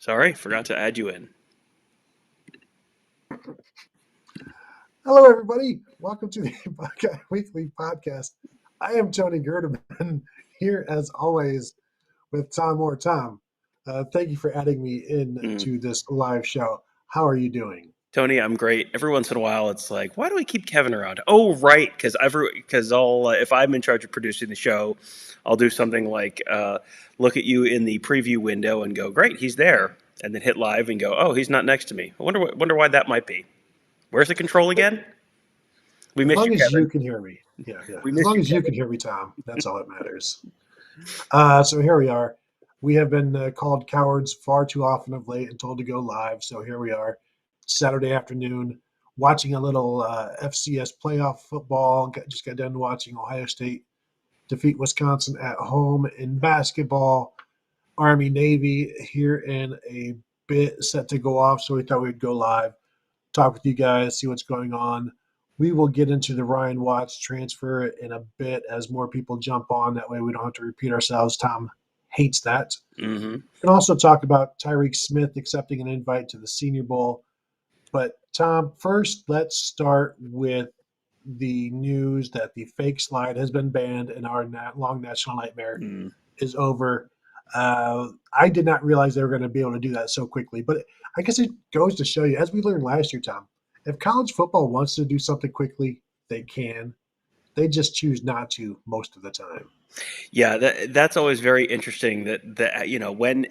Sorry, forgot to add you in. Hello, everybody. Welcome to the Buckeye Weekly Podcast. I am Tony Gerdeman, here as always with Tom Orr. Tom, thank you for adding me in to this live show. How are you doing? Tony, I'm great. Every once in a while, it's like, why do we keep Kevin around? Oh, right, because I'll if I'm in charge of producing the show, I'll do something like look at you in the preview window and go, great, he's there, and then hit live and go, oh, he's not next to me. I wonder why that might be. Where's the control again? We As missed long you, as you Kevin. can hear me. Yeah. We As missed long you, as you Kevin. can hear me, Tom, that's all that matters. So here we are. We have been called cowards far too often of late and told to go live. So here we are, Saturday afternoon, watching a little FCS playoff football. Just got done watching Ohio State defeat Wisconsin at home in basketball. Army Navy here in a bit, set to go off. So we thought we'd go live, talk with you guys, see what's going on. We will get into the Ryan Watts transfer in a bit as more people jump on. That way we don't have to repeat ourselves. Tom hates that. Mm-hmm. We can also talk about Tyreke Smith accepting an invite to the Senior Bowl. But Tom, first let's start with the news that the fake slide has been banned and our long national nightmare is over. I did not realize they were going to be able to do that so quickly, but I guess it goes to show you, as we learned last year, Tom, if college football wants to do something quickly, they can. They just choose not to most of the time. Yeah, that's always very interesting. That when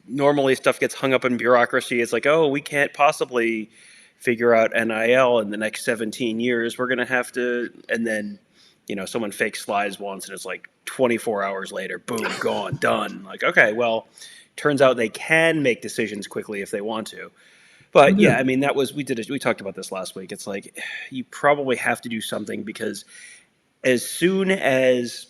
normally stuff gets hung up in bureaucracy, it's like, oh, we can't possibly figure out NIL in the next 17 years. We're going to have to, and then someone fake slides once, and it's like 24 hours later, boom, gone, done. Like, okay, well, turns out they can make decisions quickly if they want to. But yeah, I mean, we talked about this last week. It's like you probably have to do something because as soon as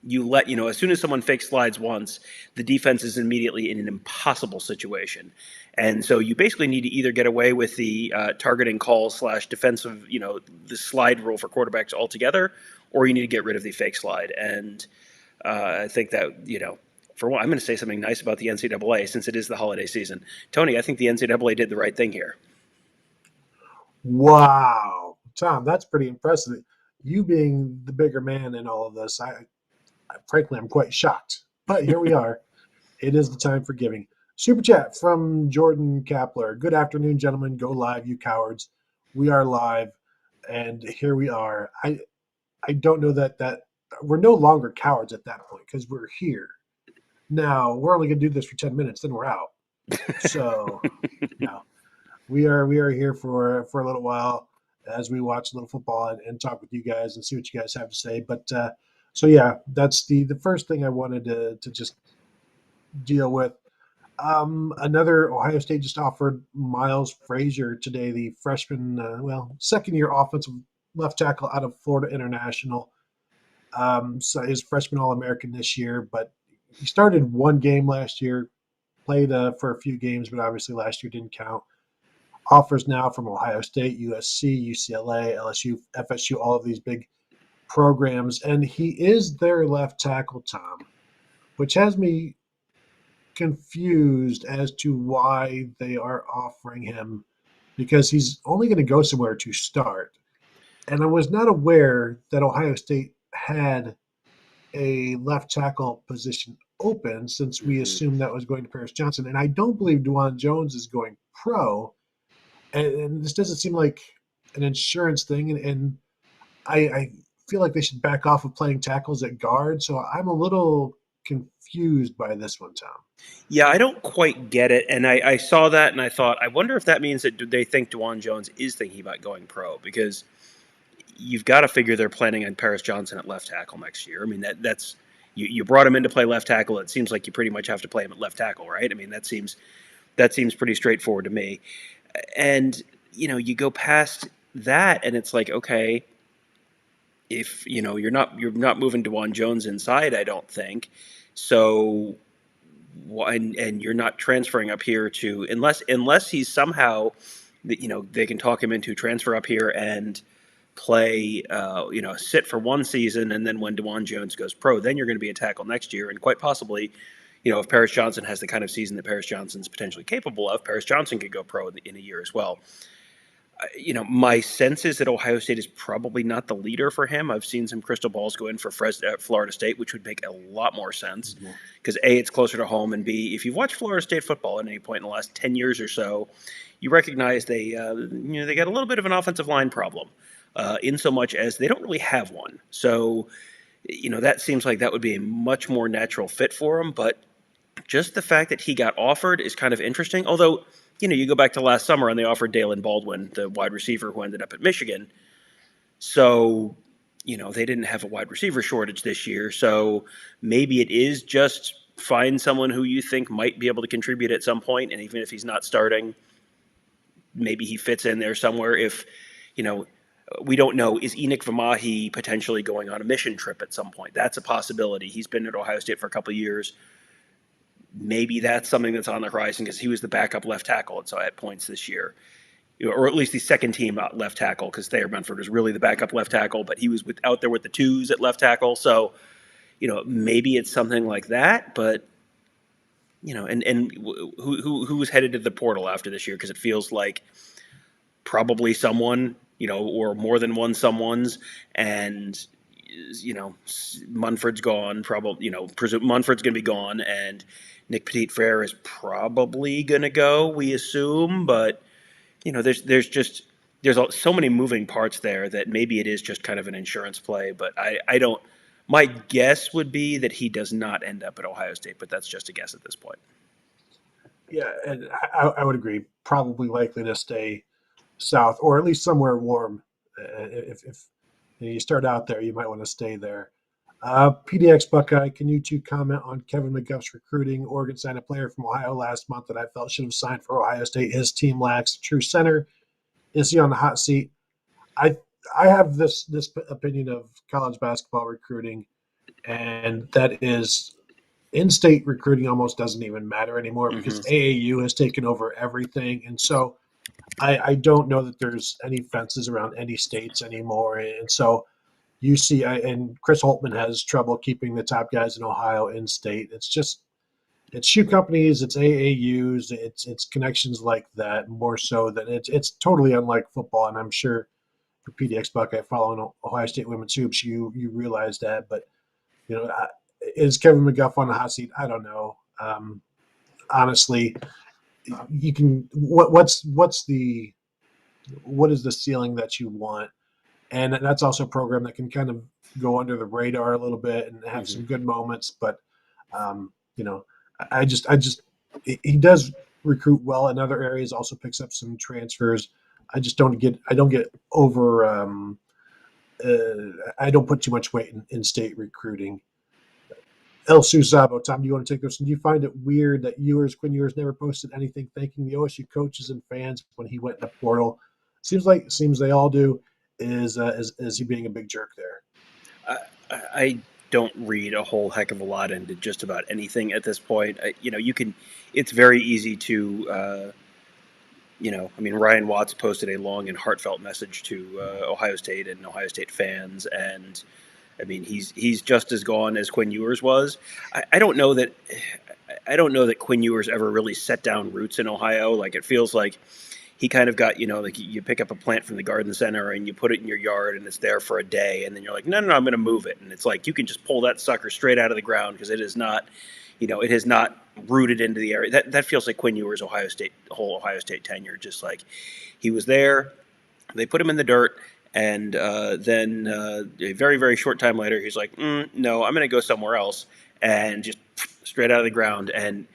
as soon as someone fakes slides once, the defense is immediately in an impossible situation. And so you basically need to either get away with the targeting call / defensive, the slide rule for quarterbacks altogether, or you need to get rid of the fake slide. And I think that, for one, I'm going to say something nice about the NCAA since it is the holiday season. Tony, I think the NCAA did the right thing here. Wow. Tom, that's pretty impressive. You being the bigger man in all of this, frankly, I'm quite shocked. But here we are. It is the time for giving. Super chat from Jordan Kapler. Good afternoon, gentlemen. Go live, you cowards. We are live, and here we are. I don't know that we're no longer cowards at that point because we're here. Now we're only going to do this for 10 minutes, then we're out. So no, we are here for a little while as we watch a little football and talk with you guys and see what you guys have to say. But so yeah, that's the first thing I wanted to just deal with. Another Ohio State just offered Miles Frazier today, the freshman, second-year offensive left tackle out of Florida International. So he's freshman All-American this year, but he started one game last year, played for a few games, but obviously last year didn't count. Offers now from Ohio State, USC, UCLA, LSU, FSU, all of these big programs, and he is their left tackle, Tom, which has me confused as to why they are offering him because he's only going to go somewhere to start. And I was not aware that Ohio State had a left tackle position open since we assumed that was going to Paris Johnson. And I don't believe DeJuan Jones is going pro. And this doesn't seem like an insurance thing. And I feel like they should back off of playing tackles at guard. So I'm a little confused by this one, Tom. Yeah, I don't quite get it. And I saw that and I thought, I wonder if that means that they think DeJuan Jones is thinking about going pro because you've got to figure they're planning on Paris Johnson at left tackle next year. I mean, that's you brought him in to play left tackle. It seems like you pretty much have to play him at left tackle, right? I mean, that seems pretty straightforward to me. And, you go past that and it's like, okay, if, you're not moving DeJuan Jones inside, I don't think. So and you're not transferring up here to unless he's somehow they can talk him into transfer up here and play sit for one season and then when DeJuan Jones goes pro, then you're going to be a tackle next year and quite possibly if Paris Johnson has the kind of season that Paris Johnson's potentially capable of, Paris Johnson could go pro in a year as well. My sense is that Ohio State is probably not the leader for him. I've seen some crystal balls go in for Florida State, which would make a lot more sense because A, it's closer to home, and B, if you've watched Florida State football at any point in the last 10 years or so, you recognize they got a little bit of an offensive line problem, in so much as they don't really have one. So, that seems like that would be a much more natural fit for him. But just the fact that he got offered is kind of interesting. Although, you go back to last summer and they offered Dalen Baldwin, the wide receiver who ended up at Michigan. So, they didn't have a wide receiver shortage this year. So maybe it is just find someone who you think might be able to contribute at some point. And even if he's not starting, maybe he fits in there somewhere. If, we don't know, is Enoch Vamahi potentially going on a mission trip at some point? That's a possibility. He's been at Ohio State for a couple of years. Maybe that's something that's on the horizon because he was the backup left tackle at points this year, or at least the second team left tackle because Thayer Benford was really the backup left tackle, but he was out there with the twos at left tackle. So, maybe it's something like that. But and who was headed to the portal after this year? Because it feels like probably someone, or more than one someone's, and Munford's gone. Probably, Munford's going to be gone, and Nick Petit-Frere is probably going to go, we assume. But there's so many moving parts there that maybe it is just kind of an insurance play. But I don't. My guess would be that he does not end up at Ohio State, but that's just a guess at this point. Yeah, and I would agree. Probably likely to stay south or at least somewhere warm. If you start out there, you might want to stay there. PDX Buckeye, can you two comment on Kevin McGuff's recruiting? Oregon signed a player from Ohio last month that I felt should have signed for Ohio State. His team lacks a true center. Is he on the hot seat? I have this opinion of college basketball recruiting, and that is in-state recruiting almost doesn't even matter anymore because AAU has taken over everything. And so I don't know that there's any fences around any states anymore. And so you see, and Chris Holtman has trouble keeping the top guys in Ohio in state. It's shoe companies, it's AAUs, it's connections like that more so than it's totally unlike football. And I'm sure for PDX Buckeye following Ohio State women's hoops, you realize that. But is Kevin McGuff on the hot seat? I don't know. Honestly, you can. What is the ceiling that you want? And that's also a program that can kind of go under the radar a little bit and have some good moments. But I just he does recruit well in other areas. Also picks up some transfers. I don't get over. I don't put too much weight in state recruiting. El Suzabo, Tom, do you want to take this? Do you find it weird that Quinn Ewers never posted anything thanking the OSU coaches and fans when he went in the portal? Seems they all do. Is he being a big jerk there? I don't read a whole heck of a lot into just about anything at this point. You can. It's very easy to. Ryan Watts posted a long and heartfelt message to Ohio State and Ohio State fans, and he's just as gone as Quinn Ewers was. I don't know that Quinn Ewers ever really set down roots in Ohio. Like it feels like he kind of got, like you pick up a plant from the garden center and you put it in your yard and it's there for a day, and then you're like, no, I'm going to move it, and it's like you can just pull that sucker straight out of the ground because it is not, it has not rooted into the area. That feels like Quinn Ewers' whole Ohio State tenure. Just like he was there, they put him in the dirt. And then a very, very short time later, he's like, no, I'm going to go somewhere else. And just straight out of the ground. And,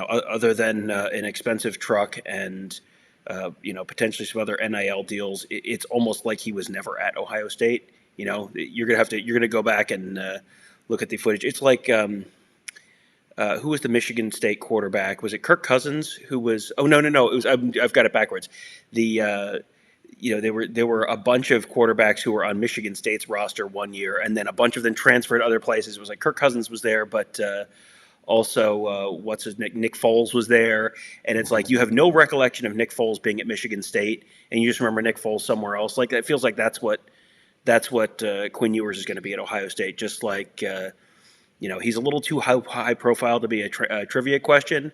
other than an expensive truck and, potentially some other NIL deals, it's almost like he was never at Ohio State. You're going to go back and look at the footage. It's like, who was the Michigan State quarterback? Was it Kirk Cousins who was, oh, no. It was, I've got it backwards. There were a bunch of quarterbacks who were on Michigan State's roster one year, and then a bunch of them transferred other places. It was like Kirk Cousins was there, but also Nick Foles was there. And it's like you have no recollection of Nick Foles being at Michigan State, and you just remember Nick Foles somewhere else. Like it feels like that's what Quinn Ewers is going to be at Ohio State, just like He's a little too high profile to be a trivia question,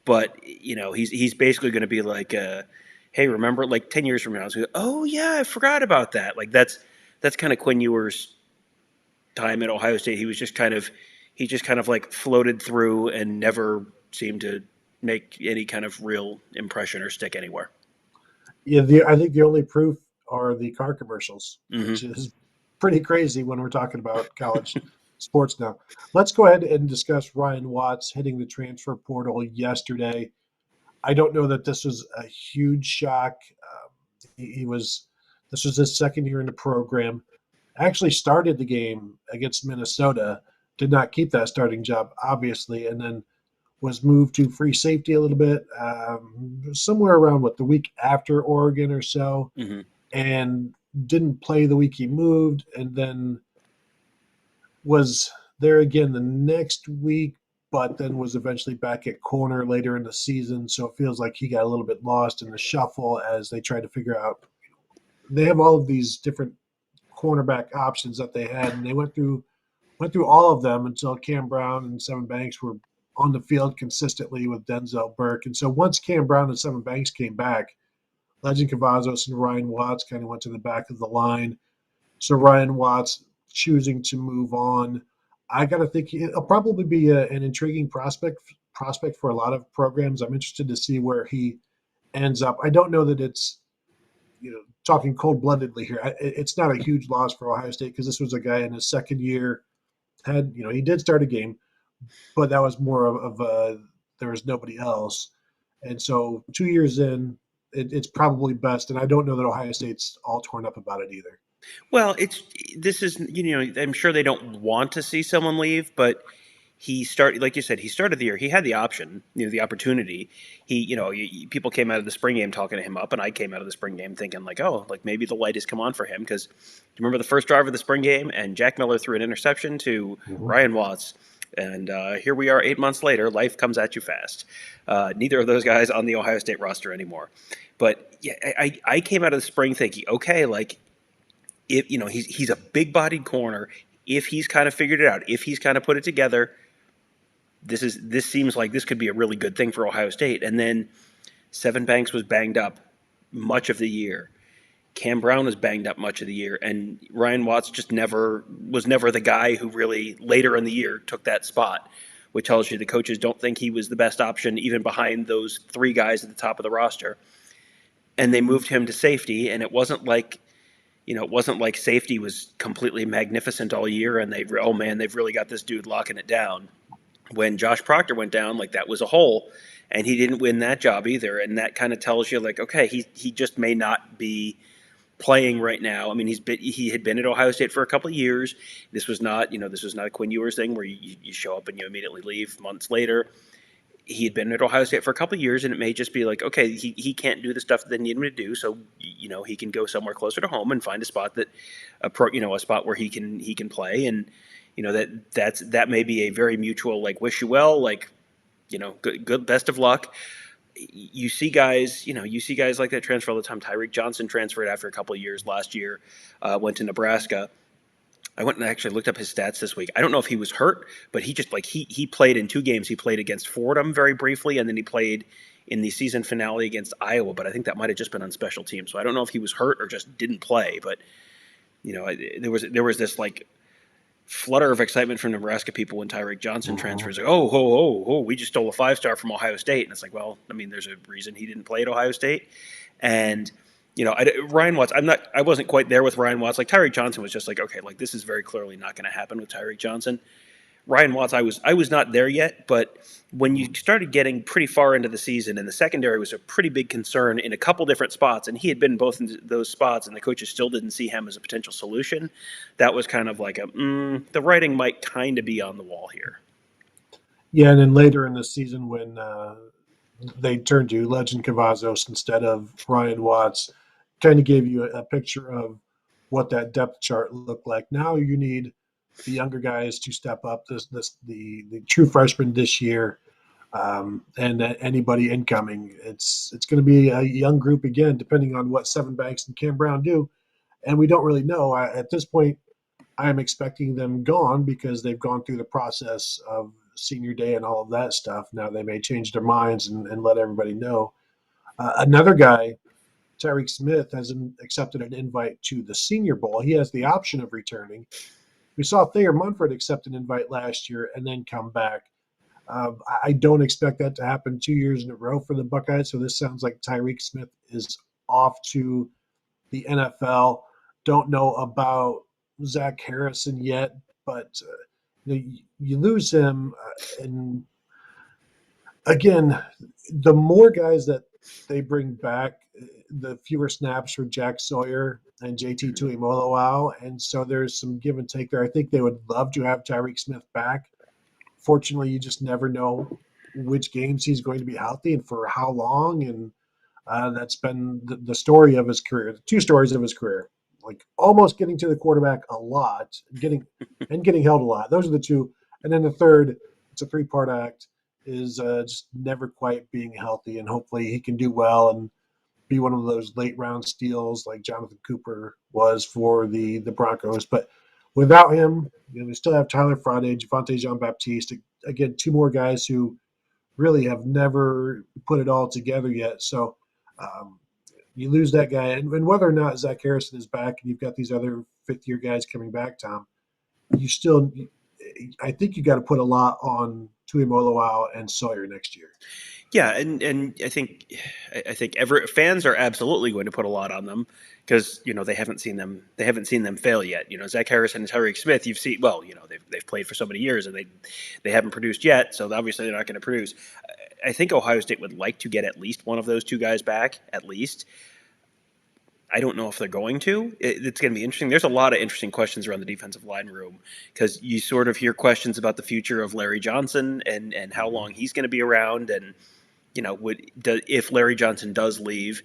but he's basically going to be like, hey, remember like 10 years from now? So, oh yeah, I forgot about that. Like that's kind of Quinn Ewers' time at Ohio State. He just kind of like floated through and never seemed to make any kind of real impression or stick anywhere. Yeah, I think the only proof are the car commercials, Mm-hmm. which is pretty crazy when we're talking about college sports now. Let's go ahead and discuss Ryan Watts hitting the transfer portal yesterday. I don't know that this was a huge shock. He was this was his second year in the program. Actually started the game against Minnesota. Did not keep that starting job, obviously, and then was moved to free safety a little bit, somewhere around the week after Oregon or so, Mm-hmm. and didn't play the week he moved, and then was there again the next week, but then was eventually back at corner later in the season. So it feels like he got a little bit lost in the shuffle as they tried to figure out. They have all of these different cornerback options that they had, and they went through all of them until Cam Brown and Seven Banks were on the field consistently with Denzel Burke. And so once Cam Brown and Seven Banks came back, Legend Cavazos and Ryan Watts kind of went to the back of the line. So Ryan Watts choosing to move on. I got to think it'll probably be an intriguing prospect for a lot of programs. I'm interested to see where he ends up. I don't know that it's talking cold bloodedly here. It's not a huge loss for Ohio State because this was a guy in his second year. He did start a game, but that was more of there was nobody else. And so 2 years in, it's probably best. And I don't know that Ohio State's all torn up about it either. Well, this is I'm sure they don't want to see someone leave, but he started, like you said, he started the year. He had the option, the opportunity. People came out of the spring game talking to him up, and I came out of the spring game thinking like, oh, like maybe the light has come on for him because remember the first drive of the spring game, and Jack Miller threw an interception to Mm-hmm. Ryan Watts, and here we are 8 months later. Life comes at you fast. Neither of those guys on the Ohio State roster anymore. But yeah, I came out of the spring thinking, okay, like if he's a big bodied corner. If he's kind of figured it out, if he's kind of put it together, this seems like this could be a really good thing for Ohio State. And then Seven Banks was banged up much of the year. Cam Brown was banged up much of the year, and Ryan Watts just never the guy who really later in the year took that spot, which tells you the coaches don't think he was the best option even behind those three guys at the top of the roster. And they moved him to safety, and it wasn't like safety was completely magnificent all year, and they've really got this dude locking it down. When Josh Proctor went down, like that was a hole, and he didn't win that job either. And that kind of tells you, like, okay, he just may not be playing right now. I mean, he had been at Ohio State for a couple of years. This was not a Quinn Ewers thing where you show up and you immediately leave months later. He had been at Ohio State for a couple of years, and it may just be like, okay, he can't do the stuff that they need him to do, so he can go somewhere closer to home and find a spot a spot where he can play, and that may be a very mutual, like, wish you well, like, good best of luck. You see guys like that transfer all the time. Tyreke Johnson transferred after a couple of years last year, went to Nebraska. I went and actually looked up his stats this week. I don't know if he was hurt, but he just he played in 2 games. He played against Fordham very briefly, and then he played in the season finale against Iowa. But I think that might have just been on special teams. So I don't know if he was hurt or just didn't play. But there was this like flutter of excitement from Nebraska people when Tyreke Johnson transfers. Like, oh, we just stole a 5-star from Ohio State, and it's like, well, I mean, there's a reason he didn't play at Ohio State, and Ryan Watts. I wasn't quite there with Ryan Watts. Like Tyreke Johnson was just like, okay, like this is very clearly not going to happen with Tyreke Johnson. Ryan Watts, I was not there yet, but when you started getting pretty far into the season, and the secondary was a pretty big concern in a couple different spots, and he had been both in those spots, and the coaches still didn't see him as a potential solution. That was kind of like the writing might kind of be on the wall here. Yeah, and then later in the season when they turned to Legend Cavazos instead of Ryan Watts, kind of gave you a picture of what that depth chart looked like. Now you need the younger guys to step up. The true freshmen this year, and anybody incoming. It's going to be a young group again, depending on what Seven Banks and Cam Brown do. And we don't really know at this point. I'm expecting them gone because they've gone through the process of senior day and all of that stuff. Now they may change their minds and let everybody know. Another guy, Tyreke Smith, has accepted an invite to the Senior Bowl. He has the option of returning. We saw Thayer Munford accept an invite last year and then come back. I don't expect that to happen 2 years in a row for the Buckeyes. So this sounds like Tyreke Smith is off to the NFL. Don't know about Zach Harrison yet, but you lose him, and again, the more guys that they bring back, the fewer snaps for Jack Sawyer and JT Tuimoloau, and so there's some give and take there. I think they would love to have Tyreke Smith back. Fortunately, you just never know which games he's going to be healthy and for how long, and that's been the story of his career, the two stories of his career, like almost getting to the quarterback a lot, getting held a lot. Those are the two, and then the third, it's a three-part act, is just never quite being healthy, and hopefully he can do well and be one of those late round steals like Jonathan Cooper was for the Broncos. But without him, we still have Tyler Friday, Javante Jean Baptiste, again, two more guys who really have never put it all together yet. So um, you lose that guy, and whether or not Zach Harrison is back, and you've got these other fifth-year guys coming back, Tom, you still, I think you got to put a lot on Tuimoloau and Sawyer next year. Yeah, and I think fans are absolutely going to put a lot on them because they haven't seen them fail yet. Zach Harrison and Tyreke Smith, you've seen well, they've played for so many years and they haven't produced yet, so obviously they're not going to produce. I think Ohio State would like to get at least one of those two guys back, at least. I don't know if they're going to. It's going to be interesting. There's a lot of interesting questions around the defensive line room because you sort of hear questions about the future of Larry Johnson and how long he's going to be around, and if Larry Johnson does leave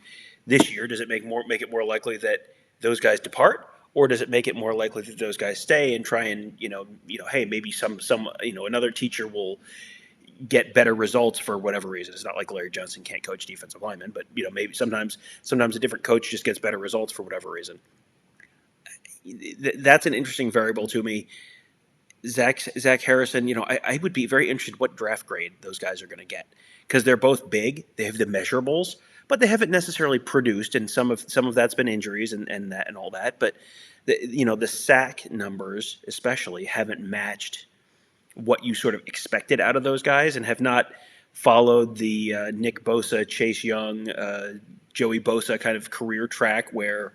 this year, does it make it more likely that those guys depart, or does it make it more likely that those guys stay and try and hey, maybe some another teacher will get better results for whatever reason. It's not like Larry Johnson can't coach defensive linemen, but maybe sometimes a different coach just gets better results for whatever reason. That's an interesting variable to me. Zach Harrison, I would be very interested what draft grade those guys are going to get because they're both big. They have the measurables, but they haven't necessarily produced, and some of that's been injuries and that and all that. But the sack numbers especially haven't matched what you sort of expected out of those guys and have not followed the Nick Bosa, Chase Young, Joey Bosa kind of career track where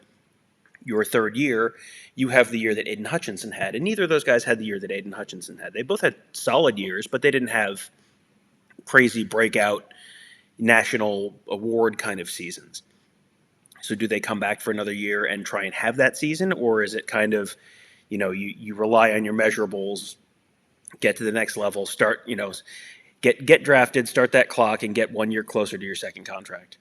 your third year, you have the year that Aiden Hutchinson had. And neither of those guys had the year that Aiden Hutchinson had. They both had solid years, but they didn't have crazy breakout national award kind of seasons. So do they come back for another year and try and have that season? Or is it kind of, you rely on your measurables, get to the next level, start, get drafted, start that clock, and get 1 year closer to your second contract?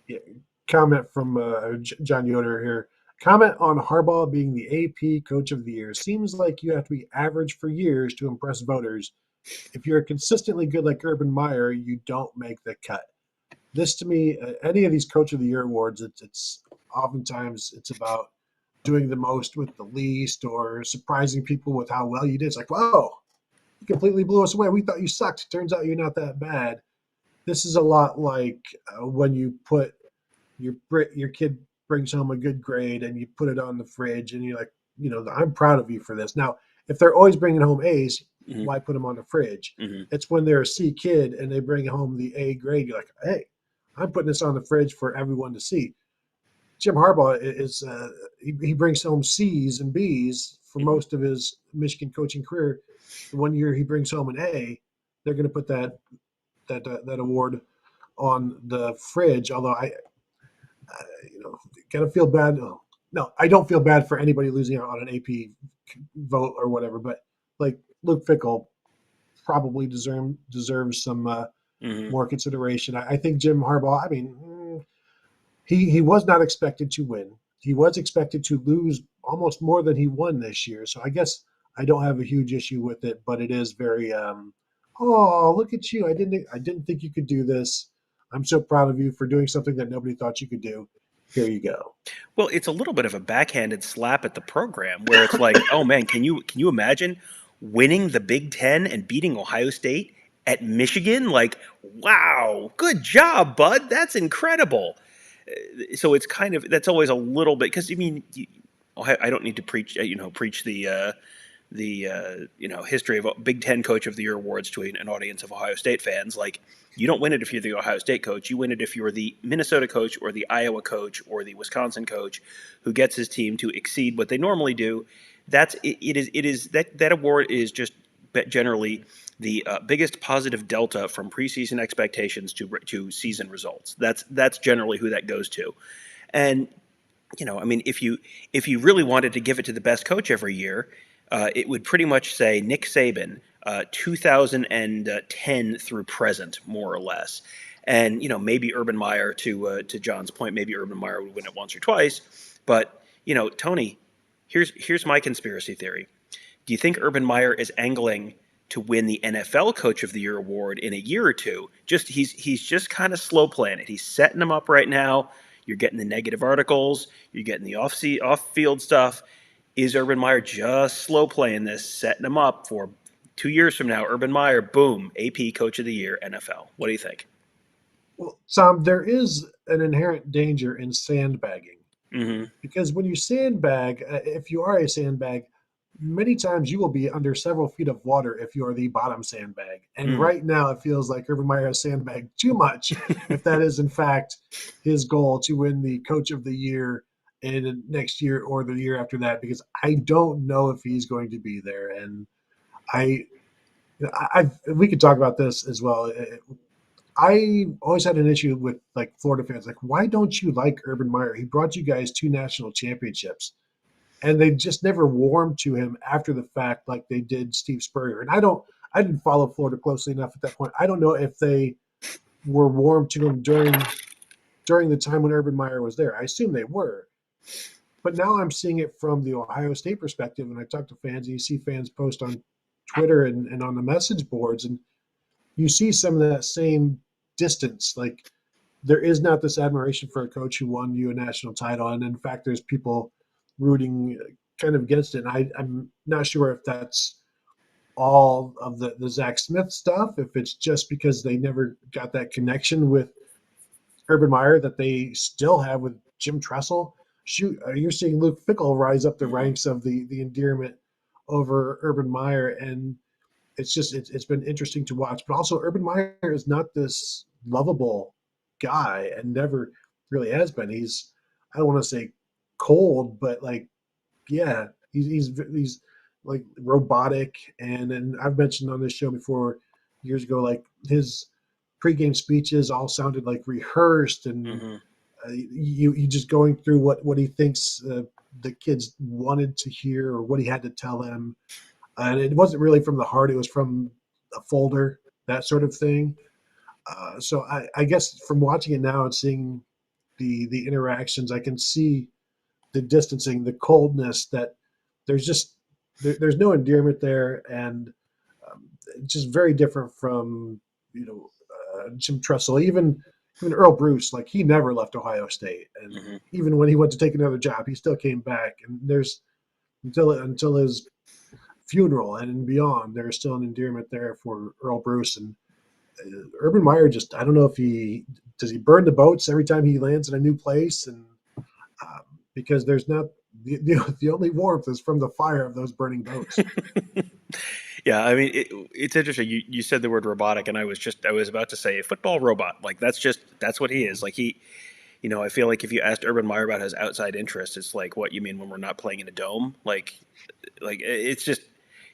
Yeah. Comment from John Yoder here. Comment on Harbaugh being the AP Coach of the Year. Seems like you have to be average for years to impress voters. If you're consistently good like Urban Meyer, you don't make the cut. This to me, any of these Coach of the Year awards, it's oftentimes it's about doing the most with the least or surprising people with how well you did. It's like, whoa, you completely blew us away. We thought you sucked. Turns out you're not that bad. This is a lot like when you put your kid brings home a good grade and you put it on the fridge and you're like, I'm proud of you for this. Now, if they're always bringing home A's, Mm-hmm. why put them on the fridge? Mm-hmm. It's when they're a C kid and they bring home the A grade. You're like, hey, I'm putting this on the fridge for everyone to see. Jim Harbaugh is he brings home C's and B's for Mm-hmm. most of his Michigan coaching career. The 1 year he brings home an A, they're going to put that award on the fridge. Although gotta feel bad. No, I don't feel bad for anybody losing out on an AP vote or whatever. But like Luke Fickell probably deserves some Mm-hmm. more consideration. I think Jim Harbaugh. I mean, he was not expected to win. He was expected to lose almost more than he won this year. So I guess I don't have a huge issue with it, but it is very oh, look at you. I didn't think you could do this. I'm so proud of you for doing something that nobody thought you could do. Here you go. Well, it's a little bit of a backhanded slap at the program where it's like, oh man, can you imagine winning the Big Ten and beating Ohio State at Michigan? Like, wow, good job, bud. That's incredible. So it's kind of that's always a little bit because I mean, I don't need to preach preach the history of Big Ten Coach of the Year awards to an audience of Ohio State fans. Like, you don't win it if you're the Ohio State coach. You win it if you're the Minnesota coach or the Iowa coach or the Wisconsin coach who gets his team to exceed what they normally do. That's it, it is that award is just generally the biggest positive delta from preseason expectations to season results. That's generally who that goes to. And I mean, if you really wanted to give it to the best coach every year, it would pretty much say Nick Saban, 2010 through present, more or less. And maybe Urban Meyer, to John's point, maybe Urban Meyer would win it once or twice. But Tony, here's my conspiracy theory. Do you think Urban Meyer is angling to win the NFL Coach of the Year award in a year or two? Just he's just kind of slow playing it. He's setting them up right now. You're getting the negative articles. You're getting the off-field stuff. Is Urban Meyer just slow playing this, setting them up for 2 years from now? Urban Meyer, boom, AP Coach of the Year, NFL. What do you think? Well, Tom, there is an inherent danger in sandbagging Mm-hmm. because when you sandbag, if you are a sandbag, many times you will be under several feet of water if you are the bottom sandbag. And Mm. right now, it feels like Urban Meyer has sandbagged too much. If that is in fact his goal to win the Coach of the Year in next year or the year after that, because I don't know if he's going to be there. And I, we could talk about this as well. I always had an issue with like Florida fans. Like, why don't you like Urban Meyer? He brought you guys two national championships, and they just never warmed to him after the fact, like they did Steve Spurrier. And I didn't follow Florida closely enough at that point. I don't know if they were warm to him during the time when Urban Meyer was there. I assume they were, but now I'm seeing it from the Ohio State perspective, and I talk to fans, and you see fans post on Twitter and on the message boards, and you see some of that same distance. Like, there is not this admiration for a coach who won you a national title, and in fact, there's people rooting kind of against it. And I'm not sure if that's all of the Zach Smith stuff, if it's just because they never got that connection with Urban Meyer that they still have with Jim Tressel. Shoot, you're seeing Luke Fickle rise up the Mm-hmm. ranks of the endearment over Urban Meyer, and it's been interesting to watch. But also, Urban Meyer is not this lovable guy, and never really has been. He's, I don't want to say cold, but like, yeah, he's like robotic. And I've mentioned on this show before years ago, like his pregame speeches all sounded like rehearsed, and Mm-hmm. you just going through what he thinks the kids wanted to hear or what he had to tell them, and it wasn't really from the heart; it was from a folder, that sort of thing. So I guess from watching it now and seeing the interactions, I can see the distancing, the coldness, that there's just there's no endearment there, and it's just very different from you know Jim Tressel, even Earl Bruce. Like, he never left Ohio State, and Mm-hmm. even when he went to take another job, he still came back. And there's until his funeral and beyond, there's still an endearment there for Earl Bruce. And Urban Meyer, just, I don't know if he burn the boats every time he lands in a new place, and um, because there's not the only warmth is from the fire of those burning boats. Yeah, I mean, it's interesting. You said the word robotic, and I was about to say a football robot. Like, that's what he is. Like, I feel like if you asked Urban Meyer about his outside interests, it's like, what you mean when we're not playing in a dome? Like it's just,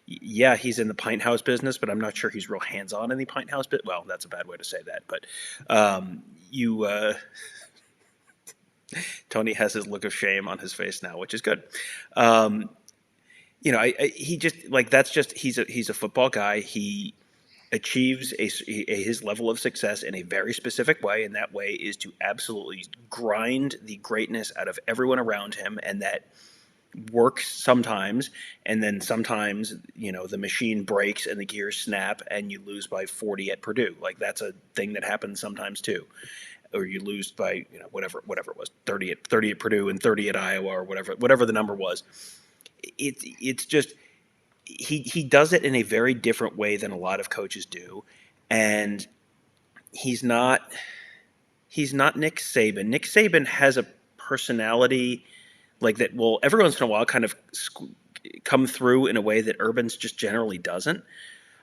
yeah, he's in the pint house business, but I'm not sure he's real hands on in the pint house bit. Well, that's a bad way to say that, but you Tony has his look of shame on his face now, which is good. Um, he just like that's just he's a football guy. He achieves his level of success in a very specific way, and that way is to absolutely grind the greatness out of everyone around him, and that works sometimes, and then sometimes the machine breaks and the gears snap and you lose by 40 at Purdue. Like, that's a thing that happens sometimes too. or you lose by whatever it was, 30 at Purdue and 30 at Iowa, or whatever the number was. It's just he does it in a very different way than a lot of coaches do, and he's not Nick Saban. Nick Saban has a personality like that will every once in a while kind of come through in a way that Urban's just generally doesn't.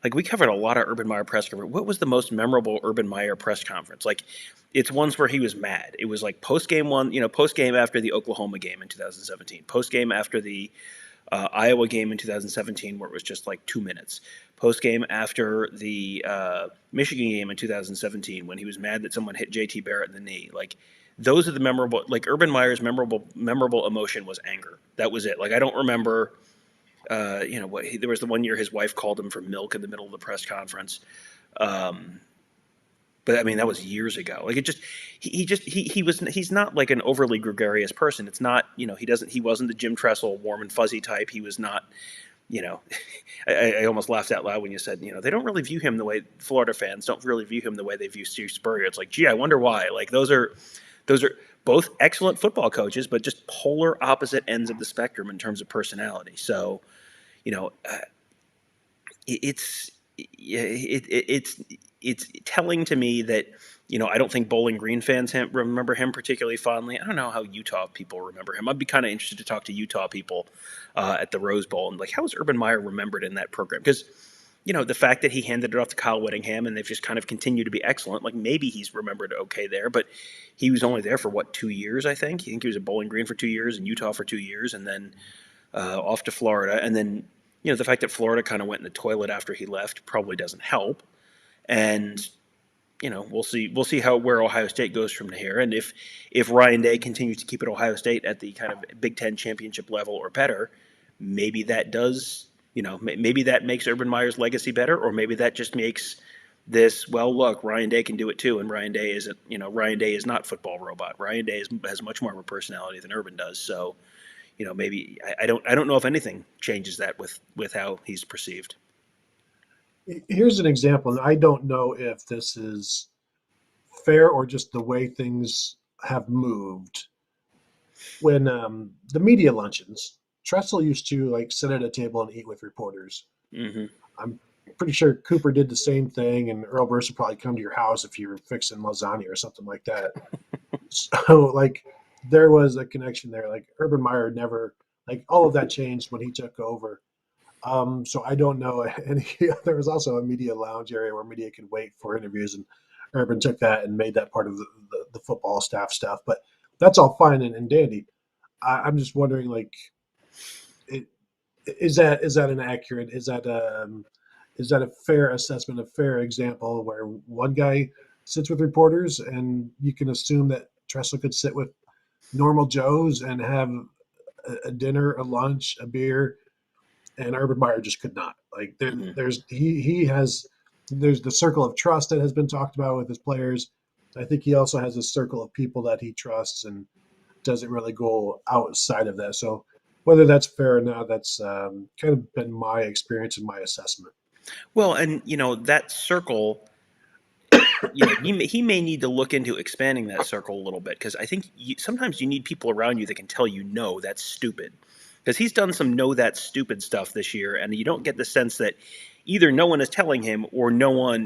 Like, we covered a lot of Urban Meyer press conference. What was the most memorable Urban Meyer press conference? Like, it's ones where he was mad. It was like post game after the Oklahoma game in 2017, post game after the Iowa game in 2017, where it was just like 2 minutes, post game after the Michigan game in 2017, when he was mad that someone hit JT Barrett in the knee. Like, those are the memorable. Like, Urban Meyer's memorable emotion was anger. That was it. Like, I don't remember. There was the one year his wife called him for milk in the middle of the press conference. But I mean, that was years ago. Like, he's not like an overly gregarious person. It's not, he wasn't the Jim Tressel warm and fuzzy type. He was not, you know, I almost laughed out loud when you said, they don't really view him the way Florida fans don't really view him the way they view Steve Spurrier. It's like, gee, I wonder why. Like, those are both excellent football coaches, but just polar opposite ends of the spectrum in terms of personality. So, it's telling to me that I don't think Bowling Green fans remember him particularly fondly. I don't know how Utah people remember him. I'd be kind of interested to talk to Utah people at the Rose Bowl and like, how is Urban Meyer remembered in that program? Because the fact that he handed it off to Kyle Whittingham and they've just kind of continued to be excellent. Like, maybe he's remembered okay there, but he was only there for 2 years, I think. I think he was at Bowling Green for 2 years and Utah for 2 years, and then off to Florida, and then the fact that Florida kind of went in the toilet after he left probably doesn't help. And we'll see where Ohio State goes from here, and if Ryan Day continues to keep at Ohio State at the kind of Big Ten championship level or better, maybe that does maybe that makes Urban Meyer's legacy better, or maybe that just makes this, well, look, Ryan Day can do it too, and Ryan Day is not football robot. Ryan Day has much more of a personality than Urban does, so. Maybe I don't know if anything changes that with how he's perceived. Here's an example, and I don't know if this is fair or just the way things have moved. When the media luncheons, Tressel used to like sit at a table and eat with reporters. Mm-hmm. I'm pretty sure Cooper did the same thing, and Earl Burst would probably come to your house if you were fixing lasagna or something like that. So, like, there was a connection there. Like, Urban Meyer never, like, all of that changed when he took over. So I don't know any. There was also a media lounge area where media could wait for interviews, and Urban took that and made that part of the football staff stuff. But that's all fine and dandy. I'm just wondering, like, it, is that an accurate? Is that a fair assessment, a fair example where one guy sits with reporters, and you can assume that Tressel could sit with normal Joes and have a dinner, a lunch, a beer, and Urban Meyer just could not. Like, Mm-hmm. there's the circle of trust that has been talked about with his players. I think he also has a circle of people that he trusts and doesn't really go outside of that. So whether that's fair or not, that's kind of been my experience and my assessment. Well, and that circle, he may need to look into expanding that circle a little bit, because I think sometimes you need people around you that can tell you, no, that's stupid. Because he's done some no, that's stupid stuff this year, and you don't get the sense that either no one is telling him or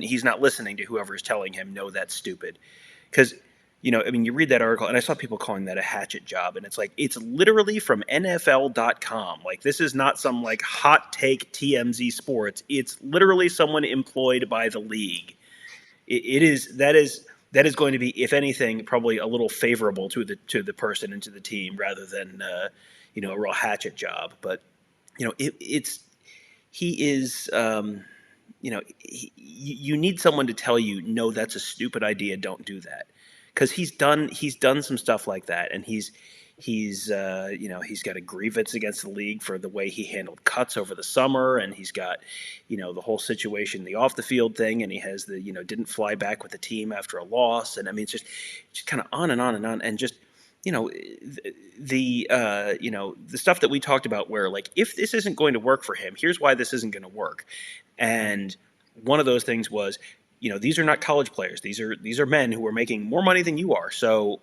he's not listening to whoever is telling him, no, that's stupid. Because you read that article, and I saw people calling that a hatchet job, and it's like, it's literally from NFL.com. Like, this is not some like hot take TMZ Sports. It's literally someone employed by the league. That is going to be, if anything, probably a little favorable to the person and to the team, rather than a real hatchet job. But he is. You need someone to tell you, no, that's a stupid idea. Don't do that, because he's done some stuff like that, and he's got a grievance against the league for the way he handled cuts over the summer, and he's got the whole situation, the off the field thing, and he has the didn't fly back with the team after a loss, and I mean, it's just kind of on and on and on, and just the stuff that we talked about, where like, if this isn't going to work for him, here's why this isn't going to work. And one of those things was, these are not college players. These are men who are making more money than you are. So,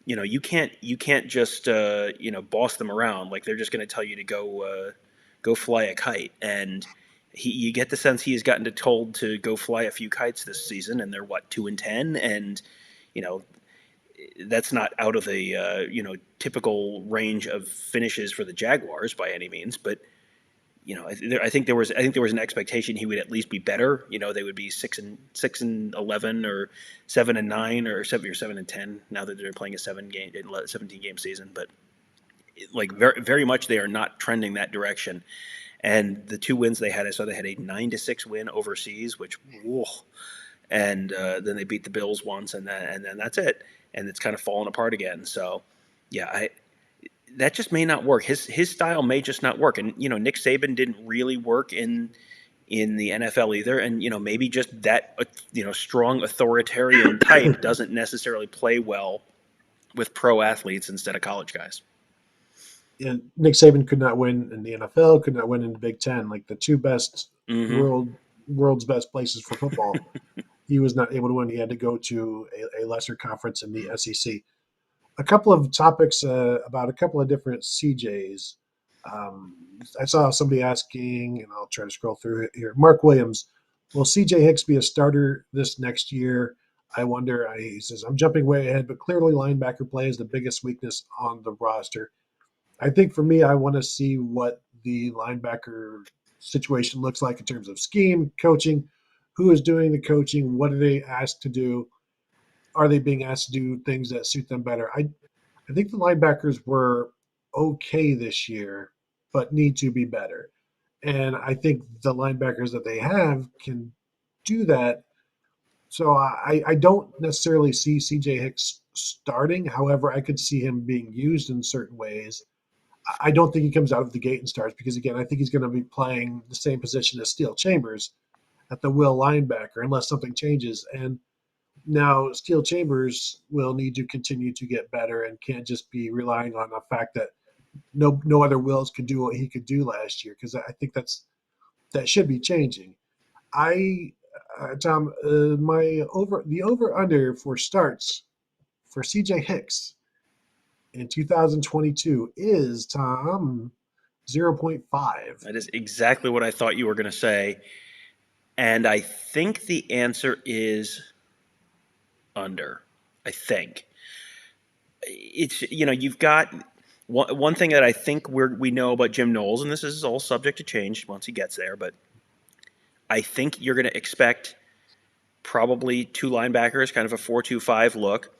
you can't just boss them around like they're just going to tell you to go fly a kite. And you get the sense he has gotten told to go fly a few kites this season, and they're what, 2-10, and you know that's not out of the typical range of finishes for the Jaguars by any means, but I think there was an expectation he would at least be better. They would be 6-11 or 7-9 or 7-10 now that they're playing a 17 game season. But like very very much they are not trending that direction. And the two wins they had, I saw they had a 9-6 win overseas, which whoa, and then they beat the Bills once, and then that's it. And it's kind of fallen apart again. So yeah, that just may not work. His style may just not work. And Nick Saban didn't really work in the NFL either. And maybe just that strong authoritarian type doesn't necessarily play well with pro athletes instead of college guys. And Nick Saban could not win in the NFL, could not win in the Big Ten, like the two best Mm-hmm. world's best places for football. He was not able to win. He had to go to a lesser conference in the SEC. A couple of topics about a couple of different CJs. Um, I saw somebody asking, and I'll try to scroll through it here. Mark Williams, will CJ Hicks be a starter this next year? I wonder. He says, I'm jumping way ahead, but clearly linebacker play is the biggest weakness on the roster. I think for me, I want to see what the linebacker situation looks like in terms of scheme, coaching, who is doing the coaching, what are they asked to do, are they being asked to do things that suit them better? I think the linebackers were okay this year, but need to be better. And I think the linebackers that they have can do that. So I don't necessarily see CJ Hicks starting. However, I could see him being used in certain ways. I don't think he comes out of the gate and starts because, again, I think he's going to be playing the same position as Steel Chambers at the will linebacker unless something changes. And now, Steel Chambers will need to continue to get better and can't just be relying on the fact that no other wills could do what he could do last year because I think that should be changing. I Tom, my over under for starts for CJ Hicks in 2022 is Tom 0.5. That is exactly what I thought you were going to say, and I think the answer is under. I think it's you've got one thing that I think we know about Jim Knowles, and this is all subject to change once he gets there, but I think you're going to expect probably two linebackers, kind of a 4-2-5 look.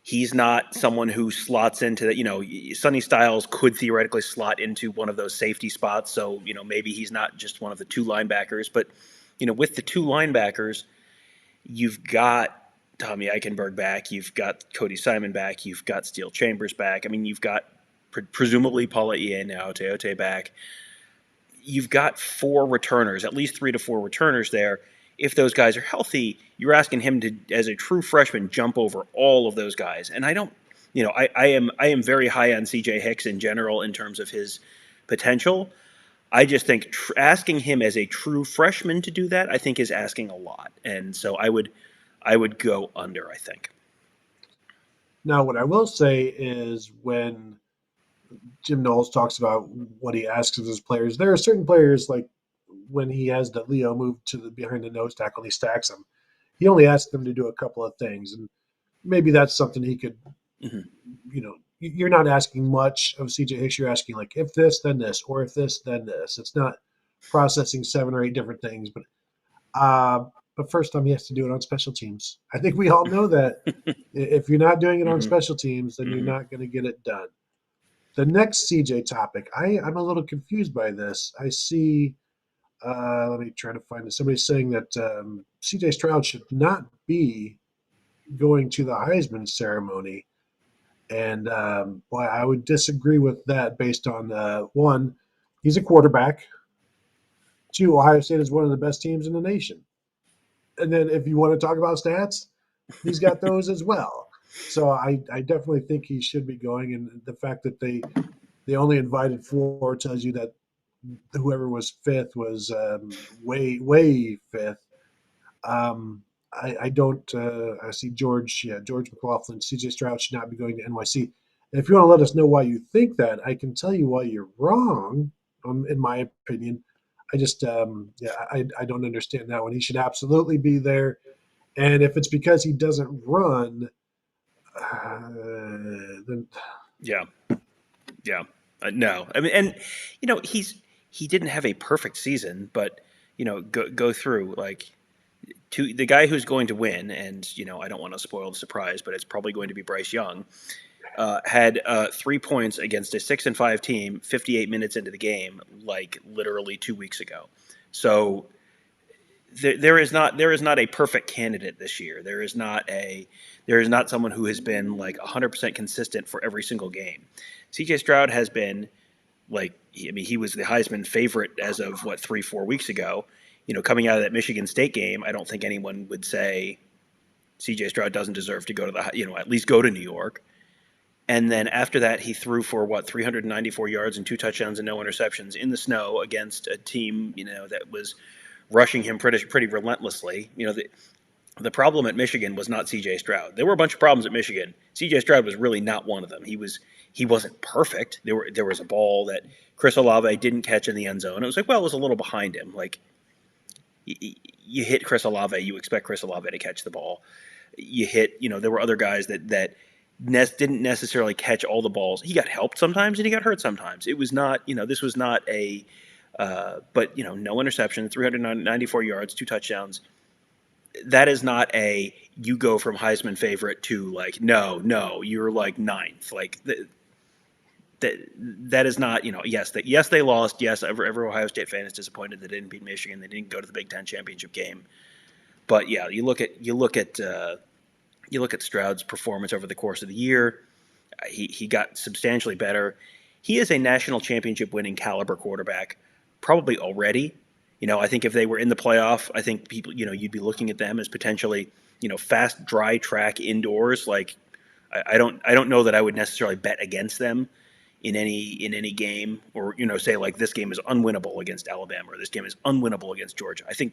He's not someone who slots into that. Sonny Styles could theoretically slot into one of those safety spots, so maybe he's not just one of the two linebackers. But with the two linebackers, you've got Tommy Eichenberg back, you've got Cody Simon back, you've got Steel Chambers back. I mean, you've got presumably Paula Ie now, Teote back. You've got four returners, at least 3 to 4 returners there. If those guys are healthy, you're asking him to, as a true freshman, jump over all of those guys. And I don't, I am very high on CJ Hicks in general in terms of his potential. I just think asking him as a true freshman to do that, I think, is asking a lot. And so I would go under, I think. Now, what I will say is when Jim Knowles talks about what he asks of his players, there are certain players like when he has the Leo move to the behind the nose tackle and he stacks them, he only asks them to do a couple of things. And maybe that's something he could, Mm-hmm. you're not asking much of CJ Hicks. You're asking like, if this, then this, or if this, then this. It's not processing 7 or 8 different things, but first time he has to do it on special teams. I think we all know that if you're not doing it on Mm-hmm. special teams, then you're Mm-hmm. not going to get it done. The next CJ topic, I'm a little confused by this. I see, let me try to find it. Somebody's saying that CJ Stroud should not be going to the Heisman ceremony. And boy, I would disagree with that based on one, he's a quarterback. Two, Ohio State is one of the best teams in the nation. And then if you want to talk about stats, he's got those as well. So I definitely think he should be going. And the fact that they only invited 4 tells you that whoever was fifth was way fifth. I don't. I see George. Yeah, George McLaughlin. CJ Stroud should not be going to NYC. If you want to let us know why you think that, I can tell you why you're wrong. In my opinion, I just yeah, I don't understand that one. He should absolutely be there. And if it's because he doesn't run, then Yeah, yeah. No, I mean, and he didn't have a perfect season, but go through like to the guy who's going to win, and I don't want to spoil the surprise, but it's probably going to be Bryce Young. Had 3 points against a 6-5 team 58 minutes into the game, like literally 2 weeks ago. So there is not a perfect candidate this year. There is not someone who has been like 100% consistent for every single game. CJ Stroud has been like he was the Heisman favorite as of 3-4 weeks ago. Coming out of that Michigan State game, I don't think anyone would say CJ Stroud doesn't deserve to go to at least go to New York. And then after that, he threw for 394 yards and 2 touchdowns and no interceptions in the snow against a team that was rushing him pretty relentlessly. The problem at Michigan was not C.J. Stroud. There were a bunch of problems at Michigan. C.J. Stroud was really not one of them. He wasn't perfect. There was a ball that Chris Olave didn't catch in the end zone. It was like, well, it was a little behind him. Like you hit Chris Olave, you expect Chris Olave to catch the ball. You hit, there were other guys that didn't necessarily catch all the balls. He got helped sometimes and he got hurt sometimes. It was not, this was not a, but no interception, 394 yards, 2 touchdowns. That is not a you go from Heisman favorite to like no you're like ninth. Like that is not yes they lost. Yes, every Ohio State fan is disappointed they didn't beat Michigan. They didn't go to the Big Ten championship game. But yeah, you look at Stroud's performance over the course of the year. He got substantially better. He is a national championship winning caliber quarterback, probably already. I think if they were in the playoff, I think people, you'd be looking at them as potentially, fast, dry track indoors. Like, I don't know that I would necessarily bet against them in any game, or say like this game is unwinnable against Alabama or this game is unwinnable against Georgia. I think,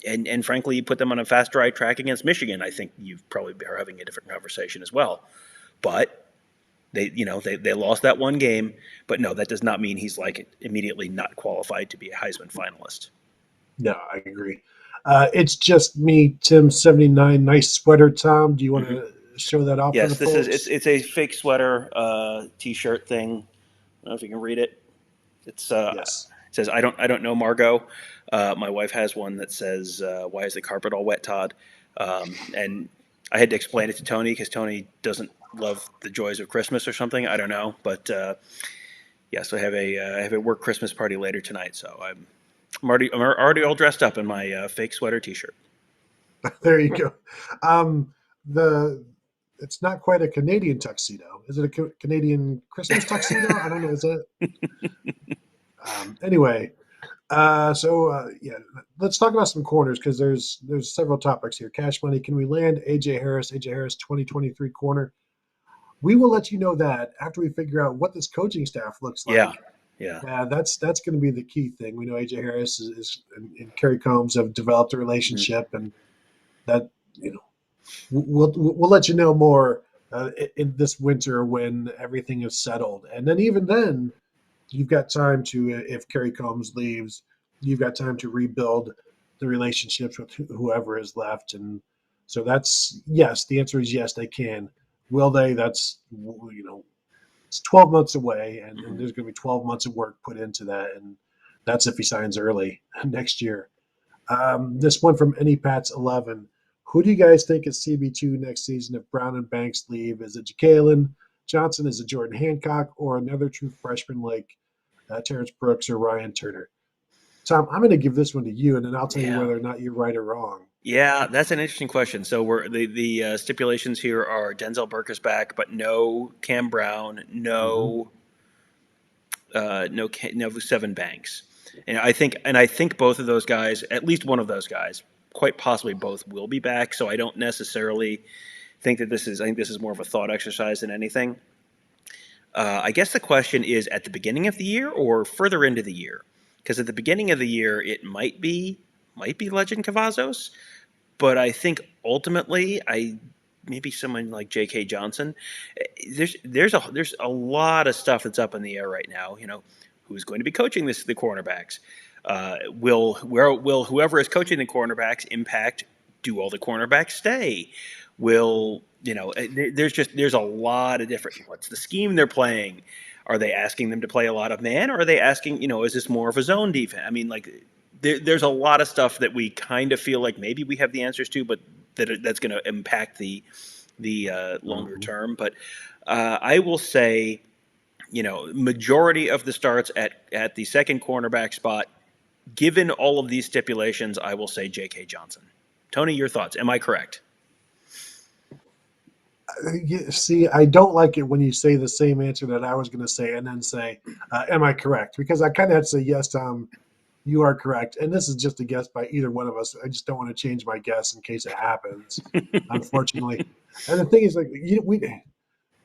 and frankly, you put them on a fast, dry track against Michigan, I think you probably are having a different conversation as well. But they lost that one game, but no, that does not mean he's like immediately not qualified to be a Heisman finalist. no, I agree. It's just me, Tim79. Nice sweater, Tom. Do you want Mm-hmm. to show that off for the Yes, this is folks? it's a fake sweater T-shirt thing. I don't know if you can read it. Yes. It says I don't know Margot. My wife has one that says why is the carpet all wet, Todd? And I had to explain it to Tony because Tony doesn't love the joys of Christmas or something. I don't know, but yeah. So I have a work Christmas party later tonight. So I'm already all dressed up in my fake sweater T-shirt. There you go. Um, the it's not quite a Canadian tuxedo. Is it a Canadian Christmas tuxedo? I don't know. Is it? Anyway, yeah, let's talk about some corners because there's several topics here. Cash money. Can we land AJ Harris? AJ Harris, 2023 corner. We will let you know that after we figure out what this coaching staff looks Yeah, like. yeah. Yeah, that's going to be the key thing. We know AJ Harris and Kerry Combs have developed a Mm-hmm. relationship, and that we'll let you know more in this winter when everything is settled. And then even then, you've got time to if Kerry Combs leaves, you've got time to rebuild the relationships with whoever is left. And so that's yes. The answer is yes. They can. Will they? That's it's 12 months away, and Mm-hmm. there's going to be 12 months of work put into that, and that's if he signs early next year. This one from AnyPats11. Who do you guys think is CB2 next season if Brown and Banks leave? Is it Jalen Johnson? Is it Jordan Hancock? Or another true freshman like Terrence Brooks or Ryan Turner? Tom, I'm going to give this one to you, and then I'll tell you Yeah. whether or not you're right or wrong. Yeah, that's an interesting question. So we're the stipulations here are Denzel Burke is back, but no Cam Brown, Mm-hmm. no Seven Banks, and I think both of those guys, at least one of those guys, quite possibly both will be back. So I don't necessarily think that this is. I think this is more of a thought exercise than anything. I guess the question is at the beginning of the year or further into the year, because at the beginning of the year it might be Legend Cavazos. but I think ultimately, maybe someone like J.K. Johnson. There's a lot of stuff that's up in the air right now. Who's going to be coaching the cornerbacks? Will whoever is coaching the cornerbacks impact? Do all the cornerbacks stay? Will there's a lot of different. What's the scheme they're playing? Are they asking them to play a lot of man, or are they asking, is this more of a zone defense? I mean, like, there's a lot of stuff that we kind of feel like maybe we have the answers to, but that's going to impact the longer Mhm. term. But I will say, majority of the starts at the second cornerback spot, given all of these stipulations, I will say J.K. Johnson. Tony, your thoughts? Am I correct? See, I don't like it when you say the same answer that I was going to say and then say, "Am I correct?" Because I kind of have to say, "Yes, Tom, you are correct." And this is just a guess by either one of us. I just don't want to change my guess in case it happens, unfortunately. And the thing is, like,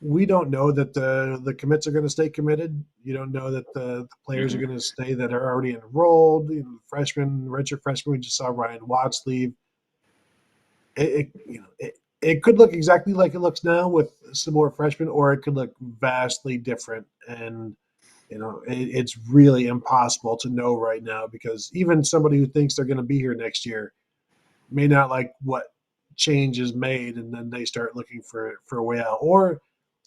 we don't know that the commits are going to stay committed. You don't know that the players are Mm-hmm. going to stay that are already enrolled. Freshmen, redshirt freshmen. We just saw Ryan Watts leave. It could look exactly like it looks now with some more freshmen, or it could look vastly different. And it's really impossible to know right now because even somebody who thinks they're going to be here next year may not like what change is made, and then they start looking for a way out. Or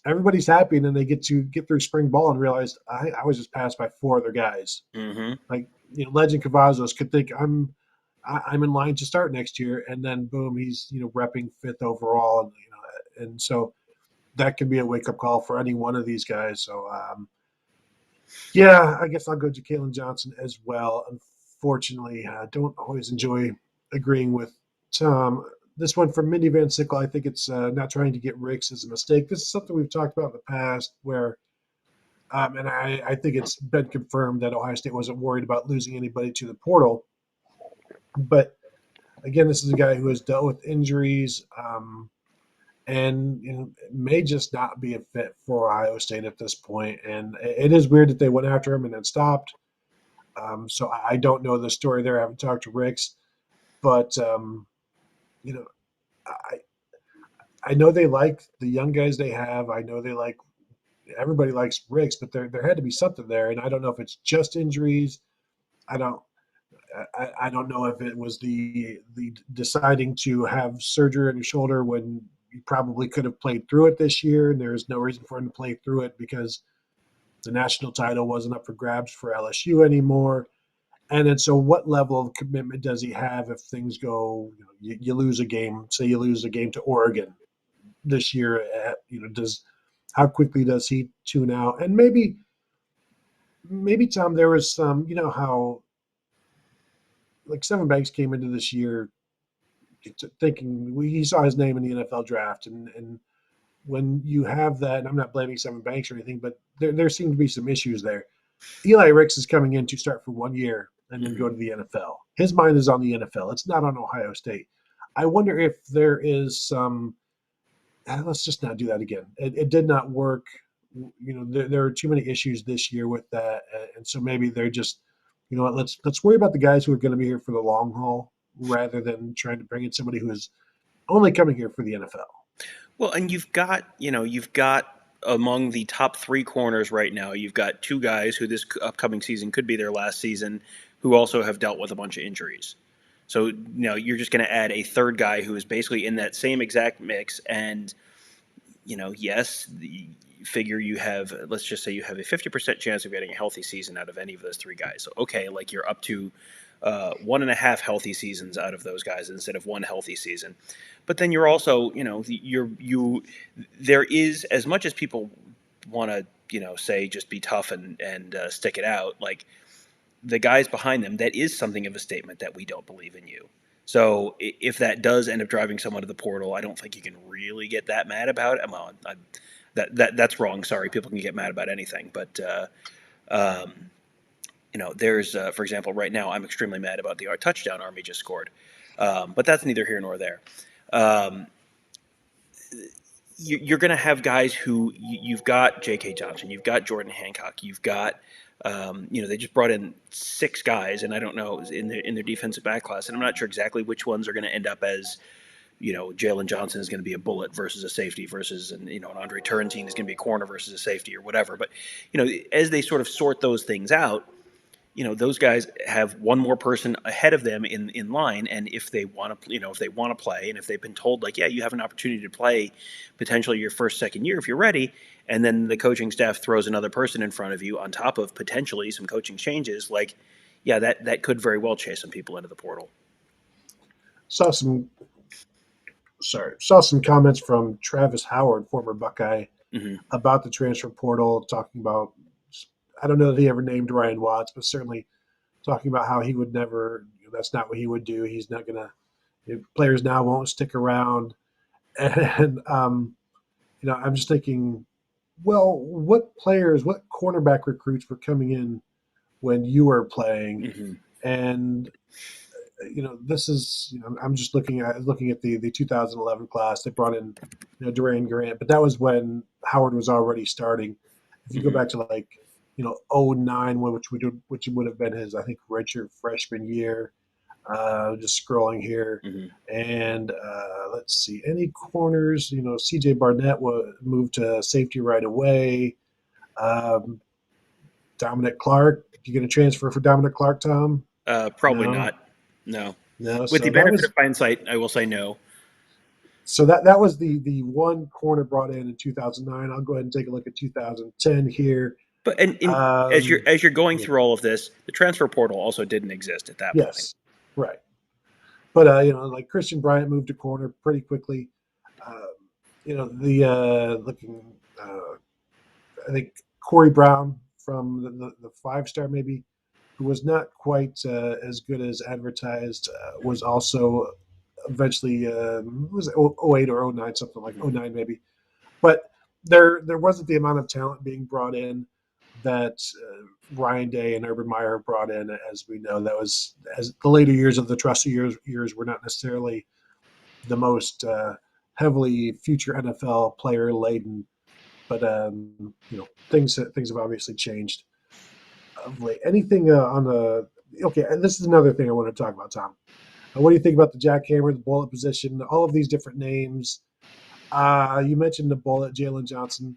everybody's happy, and then they get through spring ball and realize I was just passed by four other guys. Mm-hmm. Like Legend Cavazos could think I'm in line to start next year, and then boom, he's repping fifth overall, and so that could be a wake up call for any one of these guys. So yeah, I guess I'll go to Kalen Johnson as well. Unfortunately, I don't always enjoy agreeing with Tom. This one from Mindy Van Sickle, I think it's not trying to get Ricks is a mistake. This is something we've talked about in the past where, and I think it's been confirmed that Ohio State wasn't worried about losing anybody to the portal. But again, this is a guy who has dealt with injuries and may just not be a fit for Ohio State at this point. And it is weird that they went after him and then stopped. So I don't know the story there. I haven't talked to Ricks, but you know, I I know they like the young guys they have. I know they like everybody likes Ricks, but there had to be something there, and I don't know if it's just injuries. I don't I don't know if it was the deciding to have surgery on your shoulder when you probably could have played through it this year, and there's no reason for him to play through it because the national title wasn't up for grabs for LSU anymore. And then, so what level of commitment does he have if things go? You lose a game. Say you lose a game to Oregon this year. Does how quickly does he tune out? And maybe Tom, there was some. You know how like Seven Banks came into this year thinking he saw his name in the NFL draft, and when you have that, and I'm not blaming Seven Banks or anything, but there seem to be some issues there. Eli Ricks is coming in to start for 1 year and then Mm-hmm. go to the NFL. His mind is on the NFL. It's not on Ohio State. I wonder if there is some. Let's just not do that again. It did not work. There are too many issues this year with that, and so maybe they're just, what? Let's worry about the guys who are going to be here for the long haul rather than trying to bring in somebody who is only coming here for the NFL. Well, and you've got among the top three corners right now, you've got two guys who this upcoming season could be their last season, who also have dealt with a bunch of injuries. So you're just going to add a third guy who is basically in that same exact mix. And yes, the figure you have, let's just say you have a 50% chance of getting a healthy season out of any of those three guys. So okay, like you're up to 1.5 healthy seasons out of those guys instead of one healthy season. But then you're also, there is, as much as people want to, say just be tough and stick it out, like the guys behind them, that is something of a statement that we don't believe in you. So if that does end up driving someone to the portal, I don't think you can really get that mad about it. Well, that's wrong. Sorry, people can get mad about anything, but um, there's, for example, right now I'm extremely mad about the touchdown Army just scored, but that's neither here nor there. Um, you're going to have guys who you've got J.K. Johnson, you've got Jordan Hancock, you've got They just brought in 6 guys, and I don't know in their defensive back class, and I'm not sure exactly which ones are going to end up as Jalen Johnson is going to be a bullet versus a safety versus an Andre Turrentine is going to be a corner versus a safety or whatever. But as they sort of sort those things out, those guys have one more person ahead of them in line, and if they want to, if they want to play, and if they've been told like, yeah, you have an opportunity to play potentially your first, second year if you're ready, and then the coaching staff throws another person in front of you on top of potentially some coaching changes, like, yeah, that could very well chase some people into the portal. Saw some comments from Travis Howard, former Buckeye, about the transfer portal, talking about, I don't know that he ever named Ryan Watts, but certainly talking about how he would never, that's not what he would do. He's not going to, players now won't stick around. And, I'm just thinking, well, what cornerback recruits were coming in when you were playing? And, this is, I'm just looking at the 2011 class. They brought in, Duran Grant, but that was when Howard was already starting. If you go back to like, 09, which would have been his, I think, redshirt freshman year. Just scrolling here, and let's see, any corners. C.J. Barnett moved to safety right away. Dominic Clark, you get a transfer for Dominic Clark, Tom? Probably not. No. No. With the benefit of hindsight, I will say no. So that was the one corner brought in 2009. I'll go ahead and take a look at 2010 here. But as you're going through all of this, the transfer portal also didn't exist at that point. Yes, right. But like Christian Bryant moved to corner pretty quickly. I think Corey Brown from the 5-star maybe, who was not quite as good as advertised, was also eventually was it 08 or 09, something like 09 maybe. But there wasn't the amount of talent being brought in that Ryan Day and Urban Meyer brought in, as we know. That was, as the later years of the Trusty years were not necessarily the most heavily future NFL player laden, but things have obviously changed of late. Anything on the okay? And this is another thing I want to talk about, Tom. What do you think about the jackhammer, the bullet position, all of these different names? You mentioned the bullet, Jalen Johnson.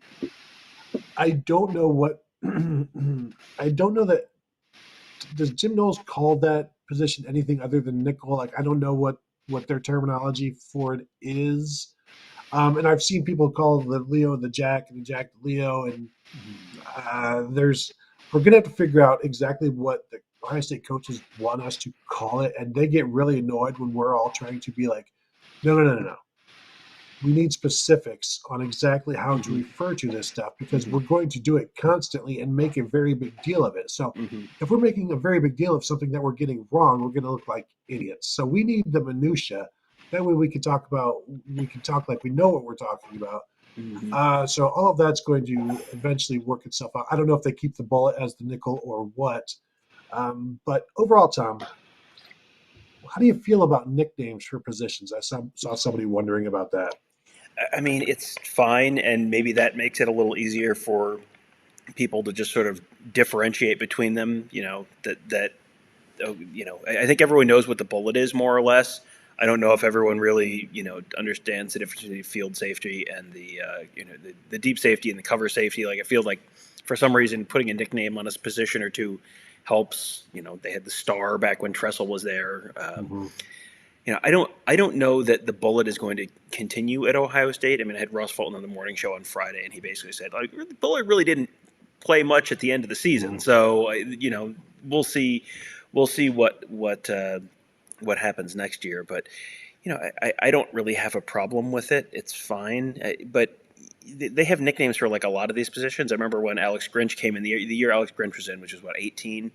I don't know what. I don't know that. Does Jim Knowles call that position anything other than nickel? Like, I don't know what their terminology for it is. And I've seen people call the Leo the Jack and the Jack the Leo, and we're gonna have to figure out exactly what the Ohio State coaches want us to call it, and they get really annoyed when we're all trying to be like, no. We need specifics on exactly how to refer to this stuff, because we're going to do it constantly and make a very big deal of it. So if we're making a very big deal of something that we're getting wrong, we're going to look like idiots. So we need the minutia. That way we can talk like we know what we're talking about. So all of that's going to eventually work itself out. I don't know if they keep the bullet as the nickel or what. But overall, Tom, how do you feel about nicknames for positions? I saw somebody wondering about that. I mean, it's fine, and maybe that makes it a little easier for people to just sort of differentiate between them. I think everyone knows what the bullet is, more or less. I don't know if everyone really, understands the difference between field safety and the deep safety and the cover safety. Like, I feel like for some reason putting a nickname on a position or two helps. They had the star back when Tressel was there. I don't know that the bullet is going to continue at Ohio State. I mean, I had Ross Fulton on the morning show on Friday, and he basically said, like, the bullet really didn't play much at the end of the season. So, we'll see what happens next year. But, I don't really have a problem with it. It's fine. But they have nicknames for like a lot of these positions. I remember when Alex Grinch came in, the year Alex Grinch was in, which was 18.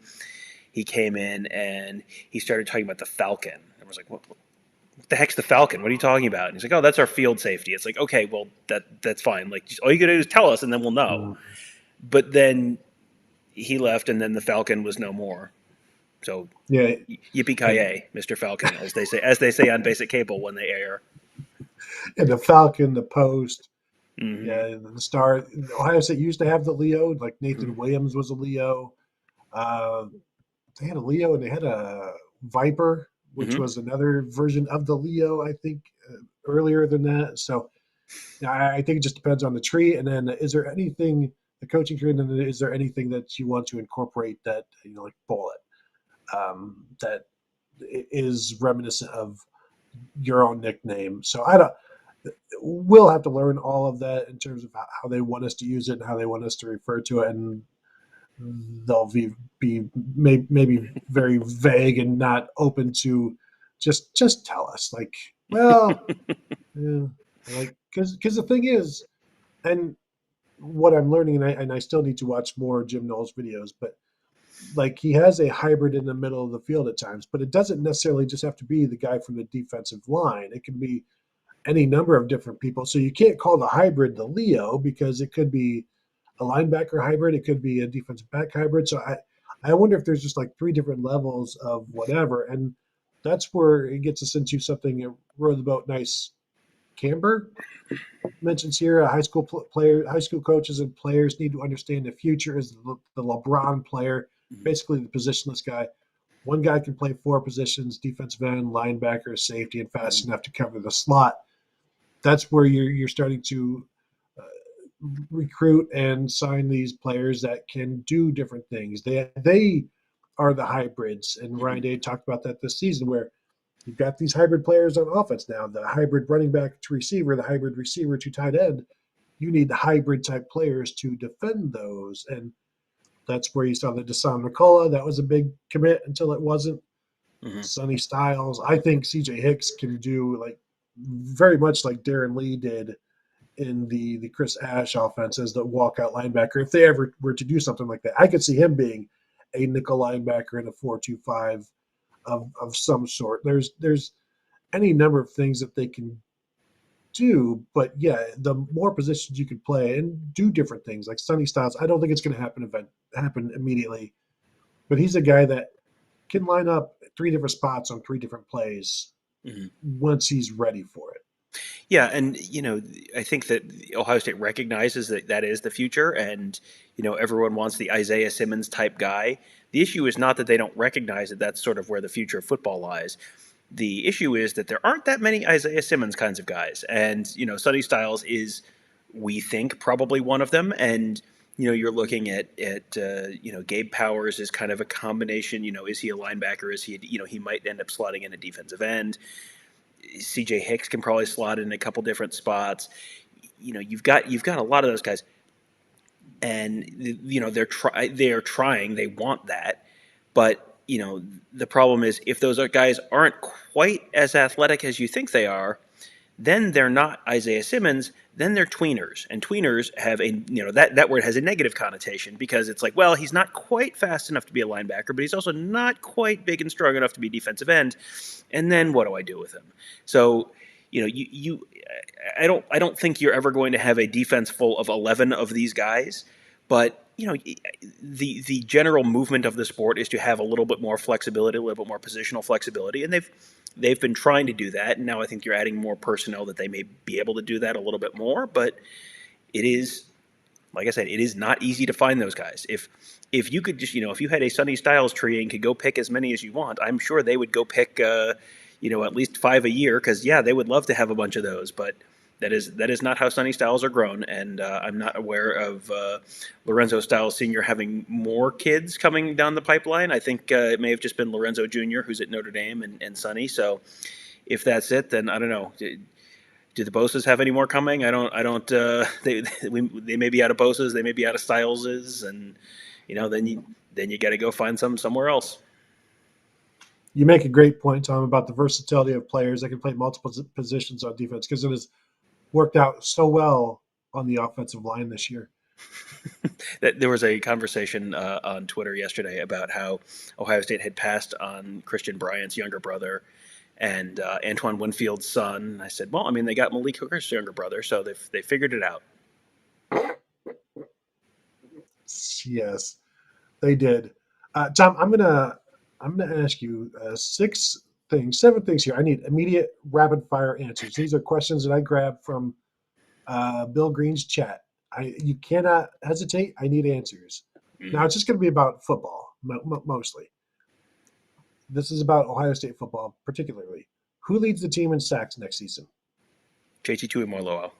He came in and he started talking about the Falcon. I was like, what the heck's the Falcon? What are you talking about? And he's like, oh, that's our field safety. It's like, okay, well, that's fine. Like, all you got to do is tell us, and then we'll know. But then he left, and then the Falcon was no more. So, yeah, yippee-ki-yay, Mr. Falcon, as they say on Basic Cable when they air. And the Falcon, the Post, yeah, the Star. Ohio State used to have the Leo. Like Nathan Williams was a Leo. Uh, they had a Leo and they had a Viper, which Hmm. was another version of the Leo, I think, earlier than that. So yeah, I think it just depends on the tree. And then is there anything, the coaching tree, and then is there anything that you want to incorporate that, like bullet, that is reminiscent of your own nickname? So I don't, we'll have to learn all of that in terms of how they want us to use it and how they want us to refer to it. And they'll be maybe very vague and not open to just tell us like, well, yeah, like because the thing is, and what I'm learning, and I still need to watch more Jim Knowles videos, but like he has a hybrid in the middle of the field at times, but it doesn't necessarily just have to be the guy from the defensive line. It can be any number of different people. So you can't call the hybrid the Leo because it could be a linebacker hybrid, it could be a defensive back hybrid. So I wonder if there's just like three different levels of whatever, and that's where it gets us into something that Row the Boat Nice Camber mentions here. High school coaches and players need to understand the future is the LeBron player, basically the positionless guy. One guy can play four positions: defensive end, linebacker, safety, and fast enough to cover the slot. That's where you're starting to recruit and sign these players that can do different things. They are the hybrids, and Ryan Day talked about that this season, where you've got these hybrid players on offense now. The hybrid running back to receiver, the hybrid receiver to tight end. You need the hybrid type players to defend those, and that's where you saw the Deshaun McCullough. That was a big commit until it wasn't. Hmm. Sonny Styles. I think C.J. Hicks can do like very much like Darren Lee did in the Chris Ash offense as the walkout linebacker. If they ever were to do something like that, I could see him being a nickel linebacker in a 4-2-5 of some sort. There's any number of things that they can do, but yeah, the more positions you can play and do different things like Sonny Styles, I don't think it's going to happen immediately, but he's a guy that can line up three different spots on three different plays Hmm. once he's ready for it. Yeah, and I think that Ohio State recognizes that that is the future, and everyone wants the Isaiah Simmons type guy. The issue is not that they don't recognize that that's sort of where the future of football lies. The issue is that there aren't that many Isaiah Simmons kinds of guys, and Sonny Styles is, we think, probably one of them. And you're looking at Gabe Powers is kind of a combination. Is he a linebacker? Is he he might end up slotting in a defensive end. CJ Hicks can probably slot in a couple different spots. You've got a lot of those guys, and they're trying. They want that, but the problem is if those guys aren't quite as athletic as you think they are, then they're not Isaiah Simmons. Then they're tweeners, and tweeners have that word has a negative connotation because it's like, well, he's not quite fast enough to be a linebacker, but he's also not quite big and strong enough to be defensive end. And then what do I do with him? So I don't think you're ever going to have a defense full of 11 of these guys, but the general movement of the sport is to have a little bit more flexibility, a little bit more positional flexibility, and they've been trying to do that, and now I think you're adding more personnel that they may be able to do that a little bit more. But it is, like I said, it is not easy to find those guys. If you could just if you had a Sonny Styles tree and could go pick as many as you want, I'm sure they would go pick at least 5 a year because yeah, they would love to have a bunch of those, but. That is not how Sonny Styles are grown, and I'm not aware of Lorenzo Styles Sr. having more kids coming down the pipeline. I think it may have just been Lorenzo Jr., who's at Notre Dame, and Sonny. So if that's it, then I don't know. Do the Bosas have any more coming? I don't. I don't. They may be out of Bosas. They may be out of Styleses, and then you got to go find some somewhere else. You make a great point, Tom, about the versatility of players that can play multiple positions on defense because it has worked out so well on the offensive line this year. There was a conversation on Twitter yesterday about how Ohio State had passed on Christian Bryant's younger brother and Antoine Winfield's son. I said, well, I mean, they got Malik Hooker's younger brother, so they figured it out. Yes, they did. Tom, I'm gonna ask you seven things here. I need immediate rapid fire answers. These are questions that I grabbed from Bill Green's chat. You cannot hesitate. I need answers. Now Mm. it's just going to be about football. mostly. This is about Ohio State football, particularly. Who leads the team in sacks next season? JT Tuimoloau.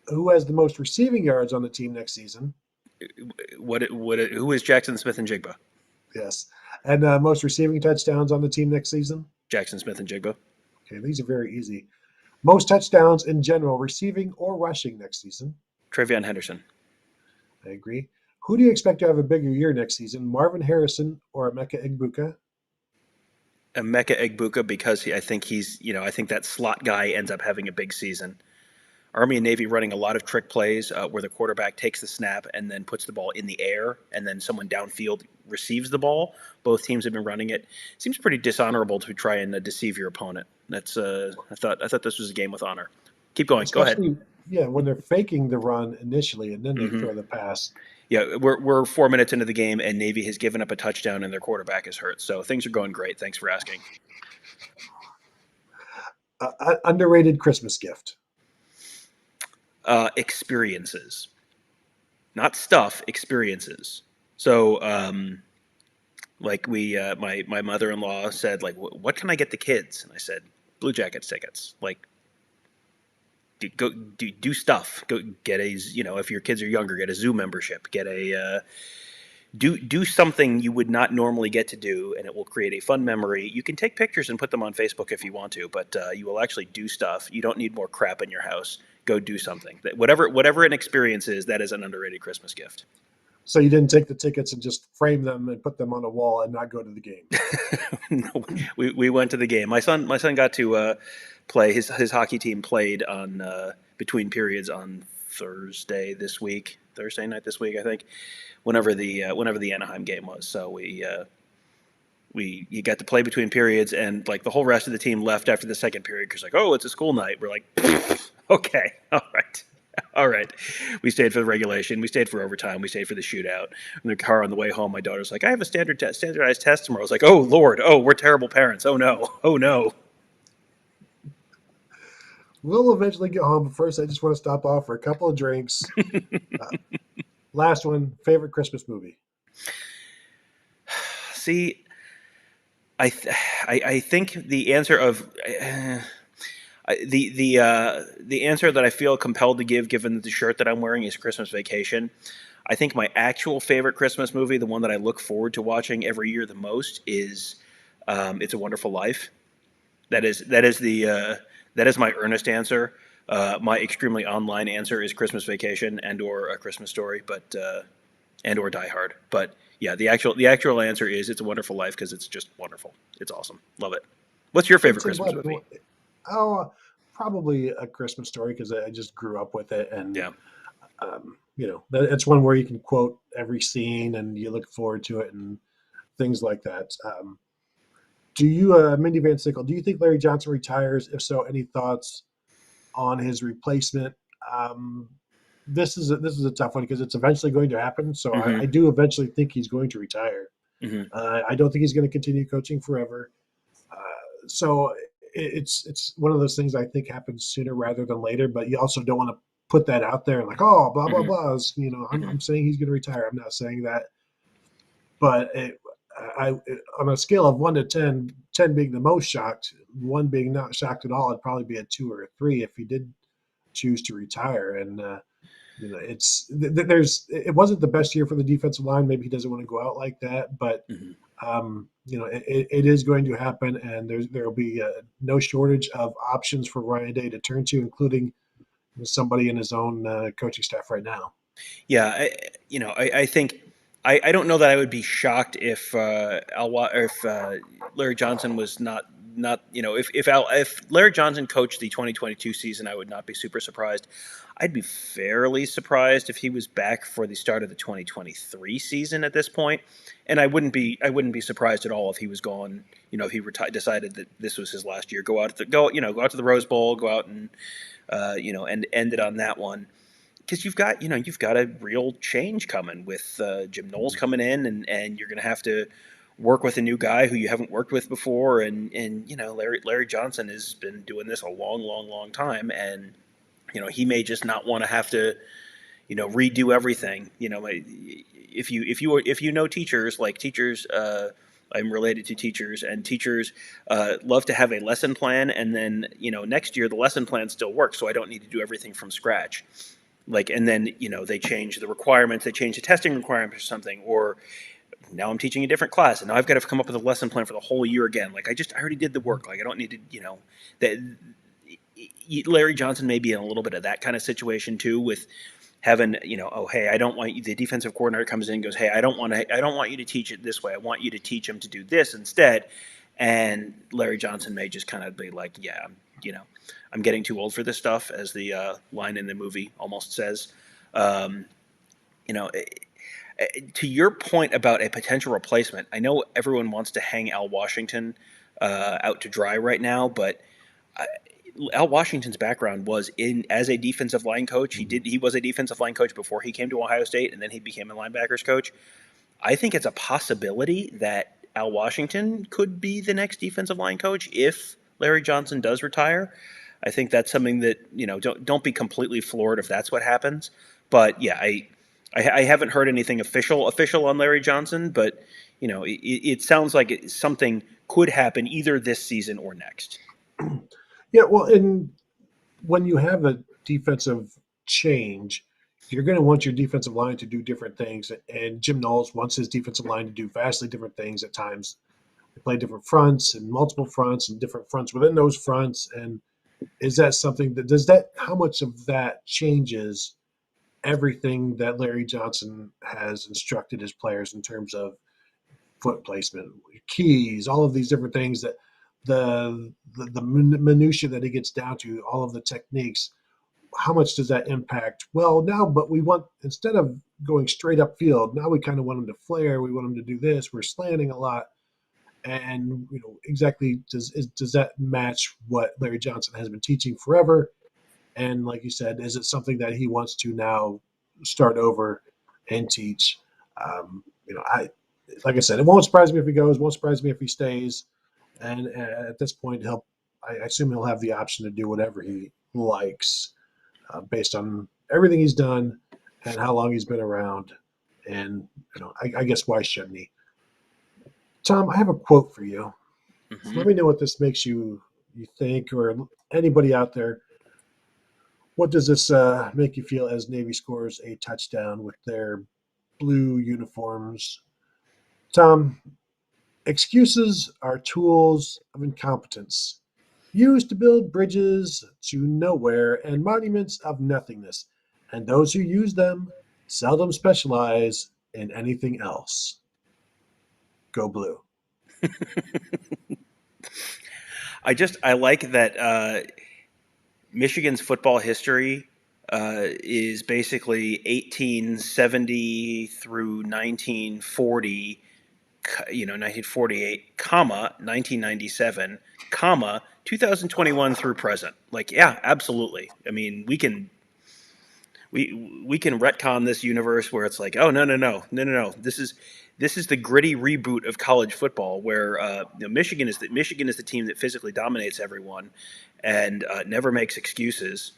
Who has the most receiving yards on the team next season? Who is Jackson Smith and Jigba? Yes. And most receiving touchdowns on the team next season? Jackson Smith and Jigba. Okay, these are very easy. Most touchdowns in general, receiving or rushing next season? Travion Henderson. I agree. Who do you expect to have a bigger year next season, Marvin Harrison or Emeka Egbuka? Emeka Egbuka, because I think I think that slot guy ends up having a big season. Army and Navy running a lot of trick plays where the quarterback takes the snap and then puts the ball in the air, and then someone downfield receives the ball. Both teams have been running it. Seems pretty dishonorable to try and deceive your opponent. That's I thought this was a game with honor. Keep going. Go ahead. Especially, yeah, when they're faking the run initially and then they Mm-hmm. throw the pass. Yeah, we're 4 minutes into the game, and Navy has given up a touchdown, and their quarterback is hurt. So things are going great. Thanks for asking. Underrated Christmas gift. Experiences, not stuff. Experiences. So, like my mother-in-law said, like, what can I get the kids? And I said, Blue Jackets tickets. Like, go do stuff. Go get if your kids are younger, get a zoo membership. Get a do something you would not normally get to do, and it will create a fun memory. You can take pictures and put them on Facebook if you want to, but you will actually do stuff. You don't need more crap in your house. Go do something. Whatever an experience is, that is an underrated Christmas gift. So you didn't take the tickets and just frame them and put them on a wall and not go to the game. No, we went to the game. My son got to play. His hockey team played on between periods on Thursday night this week, I think. Whenever the Anaheim game was, so we got to play between periods, and like the whole rest of the team left after the second period because like, oh, it's a school night. We're like, okay, all right. We stayed for the regulation. We stayed for overtime. We stayed for the shootout. In the car on the way home, my daughter's like, I have a standardized test tomorrow. I was like, oh Lord, oh we're terrible parents. Oh no. We'll eventually get home, but first I just want to stop off for a couple of drinks. Last one, favorite Christmas movie? See, I think the answer of the answer that I feel compelled to give, given the shirt that I'm wearing, is Christmas Vacation. I think my actual favorite Christmas movie, the one that I look forward to watching every year the most, is It's a Wonderful Life. That is my earnest answer. My extremely online answer is Christmas Vacation or A Christmas Story, but and or Die Hard. But yeah, the actual answer is It's a Wonderful Life because it's just wonderful. It's awesome. Love it. What's your favorite Christmas movie? Oh, probably A Christmas Story because I just grew up with it, and Yeah. It's one where you can quote every scene and you look forward to it and things like that. Do you, Mindy Van Sickle, do you think Larry Johnson retires? If so, any thoughts on his replacement? This is a tough one because it's eventually going to happen. So Mm-hmm. I do eventually think he's going to retire. Mm-hmm. I don't think he's going to continue coaching forever. So it's one of those things I think happens sooner rather than later. But you also don't want to put that out there and like, oh, blah blah Mm-hmm. blah. Mm-hmm. I'm saying he's going to retire. I'm not saying that, but on a scale of 1 to 10, 10 being the most shocked, 1 being not shocked at all, it'd probably be a 2 or a 3 if he did choose to retire. And it wasn't the best year for the defensive line. Maybe he doesn't want to go out like that, but Mm-hmm. it is going to happen, and there will be no shortage of options for Ryan Day to turn to, including somebody in his own coaching staff right now. Yeah, I think I don't know that I would be shocked if Larry Johnson was not if Larry Johnson coached the 2022 season, I would not be super surprised. I'd be fairly surprised if he was back for the start of the 2023 season at this point, and I wouldn't be surprised at all if he was gone. If he decided that this was his last year, go out to the Rose Bowl, go out and and end it on that one. Because you've got a real change coming with Jim Knowles coming in, and you're going to have to work with a new guy who you haven't worked with before, and Larry Johnson has been doing this a long time, and he may just not want to have to redo everything. If you know teachers, like teachers, I'm related to teachers, and teachers love to have a lesson plan, and then next year the lesson plan still works, so I don't need to do everything from scratch. And then they change the requirements, they change the testing requirements or something, or now I'm teaching a different class, and now I've got to come up with a lesson plan for the whole year again. I already did the work. I don't need to, that. Larry Johnson may be in a little bit of that kind of situation too, with having, oh hey, I don't want you. The defensive coordinator comes in and goes, hey, I don't want you to teach it this way. I want you to teach them to do this instead. And Larry Johnson may just kind of be like, yeah, I'm getting too old for this stuff, as the line in the movie almost says. Um, you know, to your point about a potential replacement, I know everyone wants to hang Al Washington out to dry right now, but Al Washington's background was in as a defensive line coach. He was a defensive line coach before he came to Ohio State, and then he became a linebackers coach. I think it's a possibility that Al Washington could be the next defensive line coach if Larry Johnson does retire. I think that's something that don't be completely floored if that's what happens. But yeah, I haven't heard anything official on Larry Johnson, but it sounds like something could happen either this season or next. Yeah, well, and when you have a defensive change, you're going to want your defensive line to do different things. And Jim Knowles wants his defensive line to do vastly different things at times. They play different fronts and multiple fronts and different fronts within those fronts. And is that something that how much of that changes everything that Larry Johnson has instructed his players in terms of foot placement, keys, all of these different things that the minutia that he gets down to, all of the techniques. How much does that impact? Well, now, but we want, instead of going straight up field, now we kind of want him to flare. We want him to do this. We're slanting a lot, and exactly does that match what Larry Johnson has been teaching forever? And like you said, is it something that he wants to now start over and teach? I like I said, it won't surprise me if he goes. Won't surprise me if he stays. And at this point, I assume he'll have the option to do whatever he likes, based on everything he's done and how long he's been around. And I guess why shouldn't he? Tom, I have a quote for you. Mm-hmm. Let me know what this makes you think, or anybody out there. What does this make you feel as Navy scores a touchdown with their blue uniforms? Tom, excuses are tools of incompetence, used to build bridges to nowhere and monuments of nothingness, and those who use them seldom specialize in anything else. Go blue. I like that Michigan's football history is basically 1870 through 1940, 1948, comma 1997, comma 2021 through present. Yeah, absolutely. I mean, we can retcon this universe where it's like, oh no, this is the gritty reboot of college football, where Michigan is the team that physically dominates everyone and never makes excuses,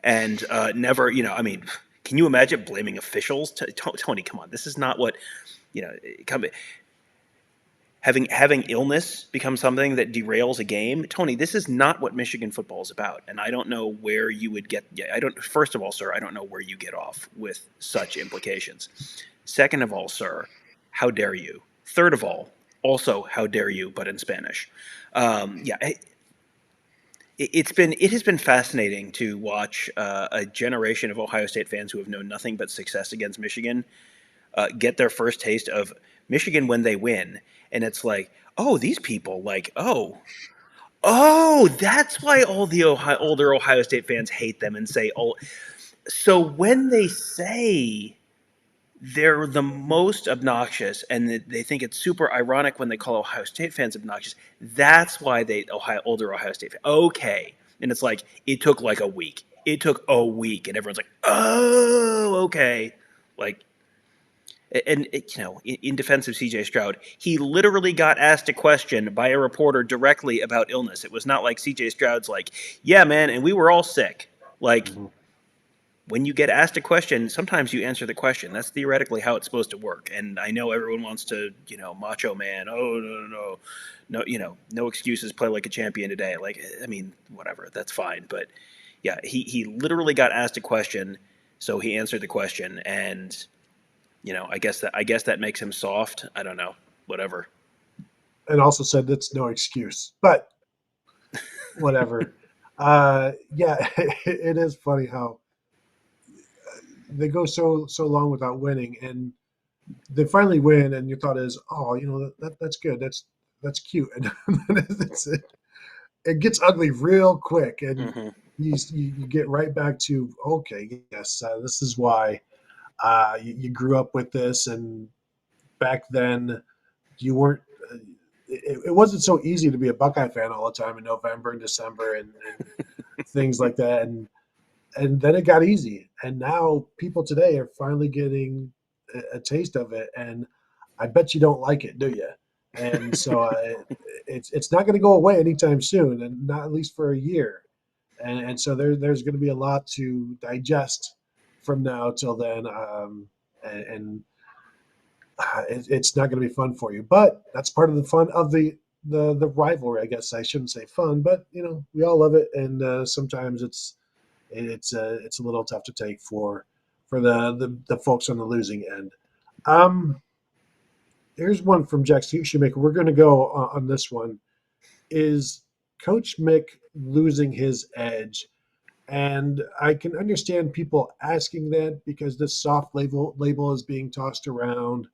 and never, I mean, can you imagine blaming officials? Tony, come on, this is not what you know. Having illness become something that derails a game. Tony, this is not what Michigan football is about, and I don't know where you would get. I don't. First of all, sir, I don't know where you get off with such implications. Second of all, sir, how dare you? Third of all, also how dare you, but in Spanish. Yeah, it has been fascinating to watch a generation of Ohio State fans who have known nothing but success against Michigan get their first taste of Michigan when they win, and it's like, oh, these people, that's why all the older Ohio State fans hate them and say, oh, so when they say they're the most obnoxious and they think it's super ironic when they call Ohio State fans obnoxious, that's why older Ohio State fans, okay, and it's like it took like a week. It took a week, and everyone's like, oh, okay, like. And in defense of CJ Stroud, he literally got asked a question by a reporter directly about illness. It was not like CJ Stroud's like, yeah, man, and we were all sick. Like, Mm-hmm. when you get asked a question, sometimes you answer the question. That's theoretically how it's supposed to work. And I know everyone wants to, macho man. Oh, no, no excuses. Play like a champion today. Like, I mean, whatever. That's fine. But yeah, he literally got asked a question, so he answered the question, and I guess that makes him soft. I don't know. Whatever. And also said that's no excuse, but whatever. Yeah, it is funny how they go so long without winning, and they finally win, and your thought is, oh, that's good, that's cute, and then it gets ugly real quick, and Mm-hmm. you get right back to, okay, yes, this is why you grew up with this, and back then you weren't. It wasn't so easy to be a Buckeye fan all the time in November and December and things like that, and then it got easy, and now people today are finally getting a taste of it, and I bet you don't like it, do you? And so it's not going to go away anytime soon, and not at least for a year, and so there's going to be a lot to digest from now till then, and it's not going to be fun for you, but that's part of the fun of the rivalry. I guess I shouldn't say fun, but we all love it, and sometimes it's a little tough to take for the folks on the losing end. Um, Here's one from Jack Shoemaker. We're going to go on this one. Is Coach Mick losing his edge? And I can understand people asking that because this soft label is being tossed around.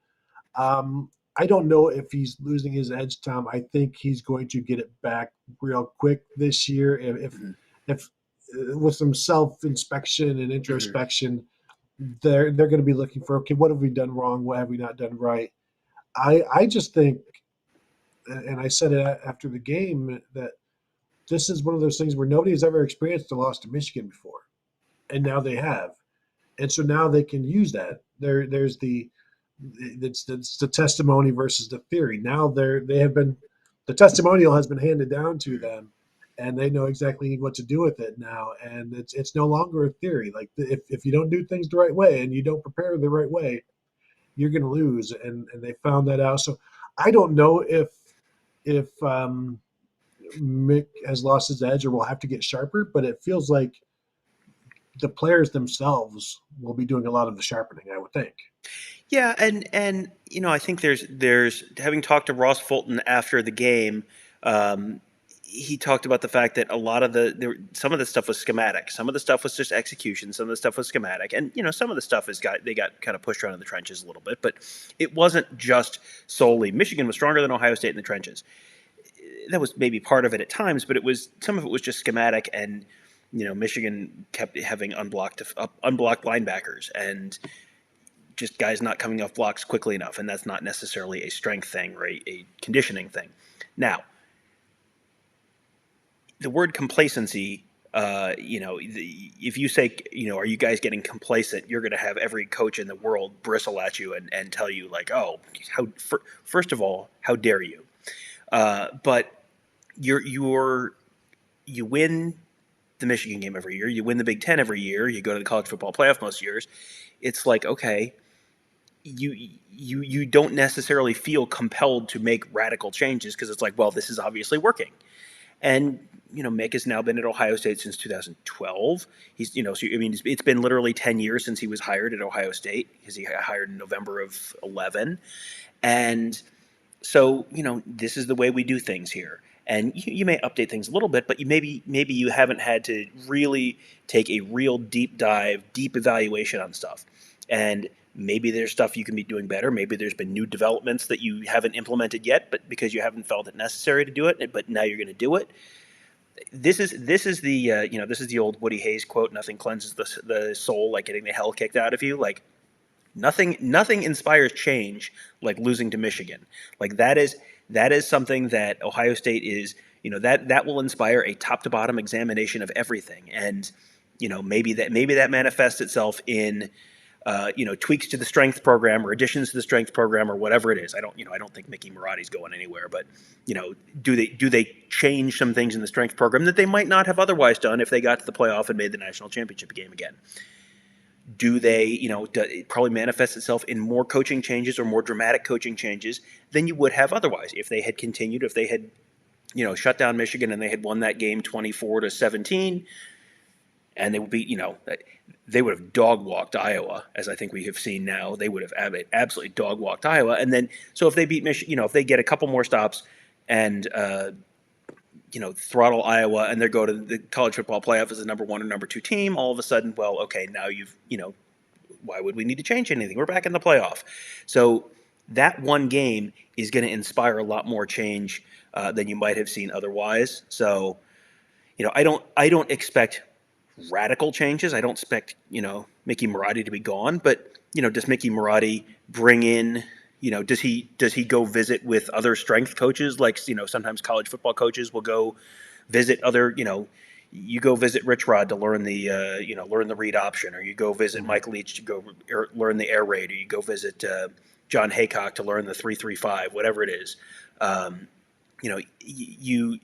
I don't know if he's losing his edge, Tom. I think he's going to get it back real quick this year Mm-hmm. if with some self inspection and Mm-hmm. introspection. They're going to be looking for, okay, what have we done wrong? What have we not done right? I just think, and I said it after the game, that this is one of those things where nobody has ever experienced a loss to Michigan before, and now they have, and so now they can use that. There's it's the testimony versus the theory. Now they have been, the testimonial has been handed down to them, and they know exactly what to do with it now. And it's no longer a theory. Like if you don't do things the right way and you don't prepare the right way, you're going to lose. And they found that out. So I don't know if Mick has lost his edge or will have to get sharper, but it feels like the players themselves will be doing a lot of the sharpening, I would think. Yeah, and I think there's having talked to Ross Fulton after the game, um, he talked about the fact that a lot of some of the stuff was schematic, some of the stuff was just execution, some of the stuff was schematic, and some of the stuff they got kind of pushed around in the trenches a little bit, but it wasn't just solely Michigan was stronger than Ohio State in the trenches. That was maybe part of it at times, but some of it was just schematic, and Michigan kept having unblocked linebackers and just guys not coming off blocks quickly enough, and that's not necessarily a strength thing or a conditioning thing. Now, the word complacency, if you say, are you guys getting complacent? You're going to have every coach in the world bristle at you and tell you like, oh, first of all, how dare you? But you win the Michigan game every year. You win the Big Ten every year. You go to the college football playoff most years. It's like, okay, you don't necessarily feel compelled to make radical changes because it's like, well, this is obviously working. And Mick has now been at Ohio State since 2012. He's so I mean it's been literally 10 years since he was hired at Ohio State because he got hired in November of 11. And so this is the way we do things here. And you may update things a little bit, but maybe you haven't had to really take a real deep dive, deep evaluation on stuff. And maybe there's stuff you can be doing better. Maybe there's been new developments that you haven't implemented yet, but because you haven't felt it necessary to do it, but now you're going to do it. This is the this is the old Woody Hayes quote: "Nothing cleanses the soul like getting the hell kicked out of you." Like nothing inspires change like losing to Michigan. Like that is something that Ohio State is. That will inspire a top to bottom examination of everything, and maybe that manifests itself in tweaks to the strength program or additions to the strength program or whatever it is. I don't think Mickey Marotti's going anywhere, but do they change some things in the strength program that they might not have otherwise done if they got to the playoff and made the national championship game again? Do they, it probably manifests itself in more coaching changes or more dramatic coaching changes than you would have otherwise if they had continued, if they had, shut down Michigan and they had won that game 24-17, and they would be, they would have dog walked Iowa, as I think we have seen now. They would have absolutely dog walked Iowa, and then so if they beat Michigan, if they get a couple more stops and throttle Iowa and they go to the college football playoff as the number 1 or number 2 team, all of a sudden, well, okay, now why would we need to change anything? We're back in the playoff. So that one game is going to inspire a lot more change than you might have seen otherwise. So, I don't expect radical changes. I don't expect, Mickey Marotti to be gone, but, does Mickey Marotti bring in, does he go visit with other strength coaches? Like, sometimes college football coaches will go visit other, you go visit Rich Rod to learn the, learn the read option, or you go visit Mike Leach to go learn the air raid, or you go visit John Haycock to learn the 3-3-5, whatever it is. You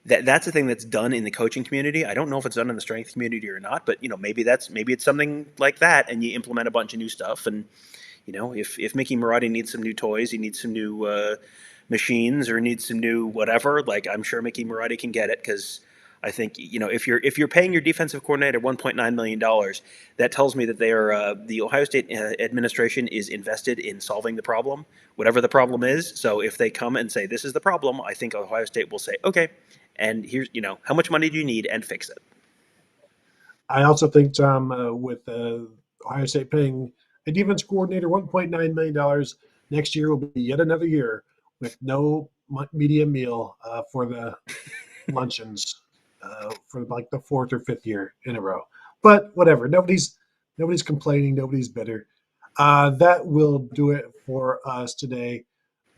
that's the thing that's done in the coaching community. I don't know if it's done in the strength community or not, but maybe it's something like that, and you implement a bunch of new stuff. And if Mickey Marotti needs some new toys, he needs some new machines, or needs some new whatever. Like, I'm sure Mickey Marotti can get it, because I think if you're paying your defensive coordinator $1.9 million, that tells me that they are the Ohio State administration is invested in solving the problem, whatever the problem is. So if they come and say this is the problem, I think Ohio State will say okay, and here's how much money do you need, and fix it. I also think, Tom, with Ohio State paying a defense coordinator $1.9 million, next year will be yet another year with no media meal for the luncheons for like the 4th or 5th year in a row. But whatever, nobody's complaining, nobody's bitter. That will do it for us today.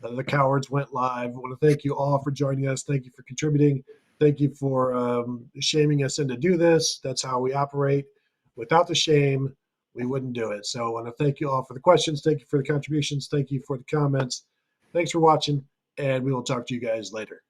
The Cowards went live. I want to thank you all for joining us. Thank you for contributing. Thank you for shaming us into do this. That's how we operate. Without the shame, we wouldn't do it. So I want to thank you all for the questions. Thank you for the contributions. Thank you for the comments. Thanks for watching, and we will talk to you guys later.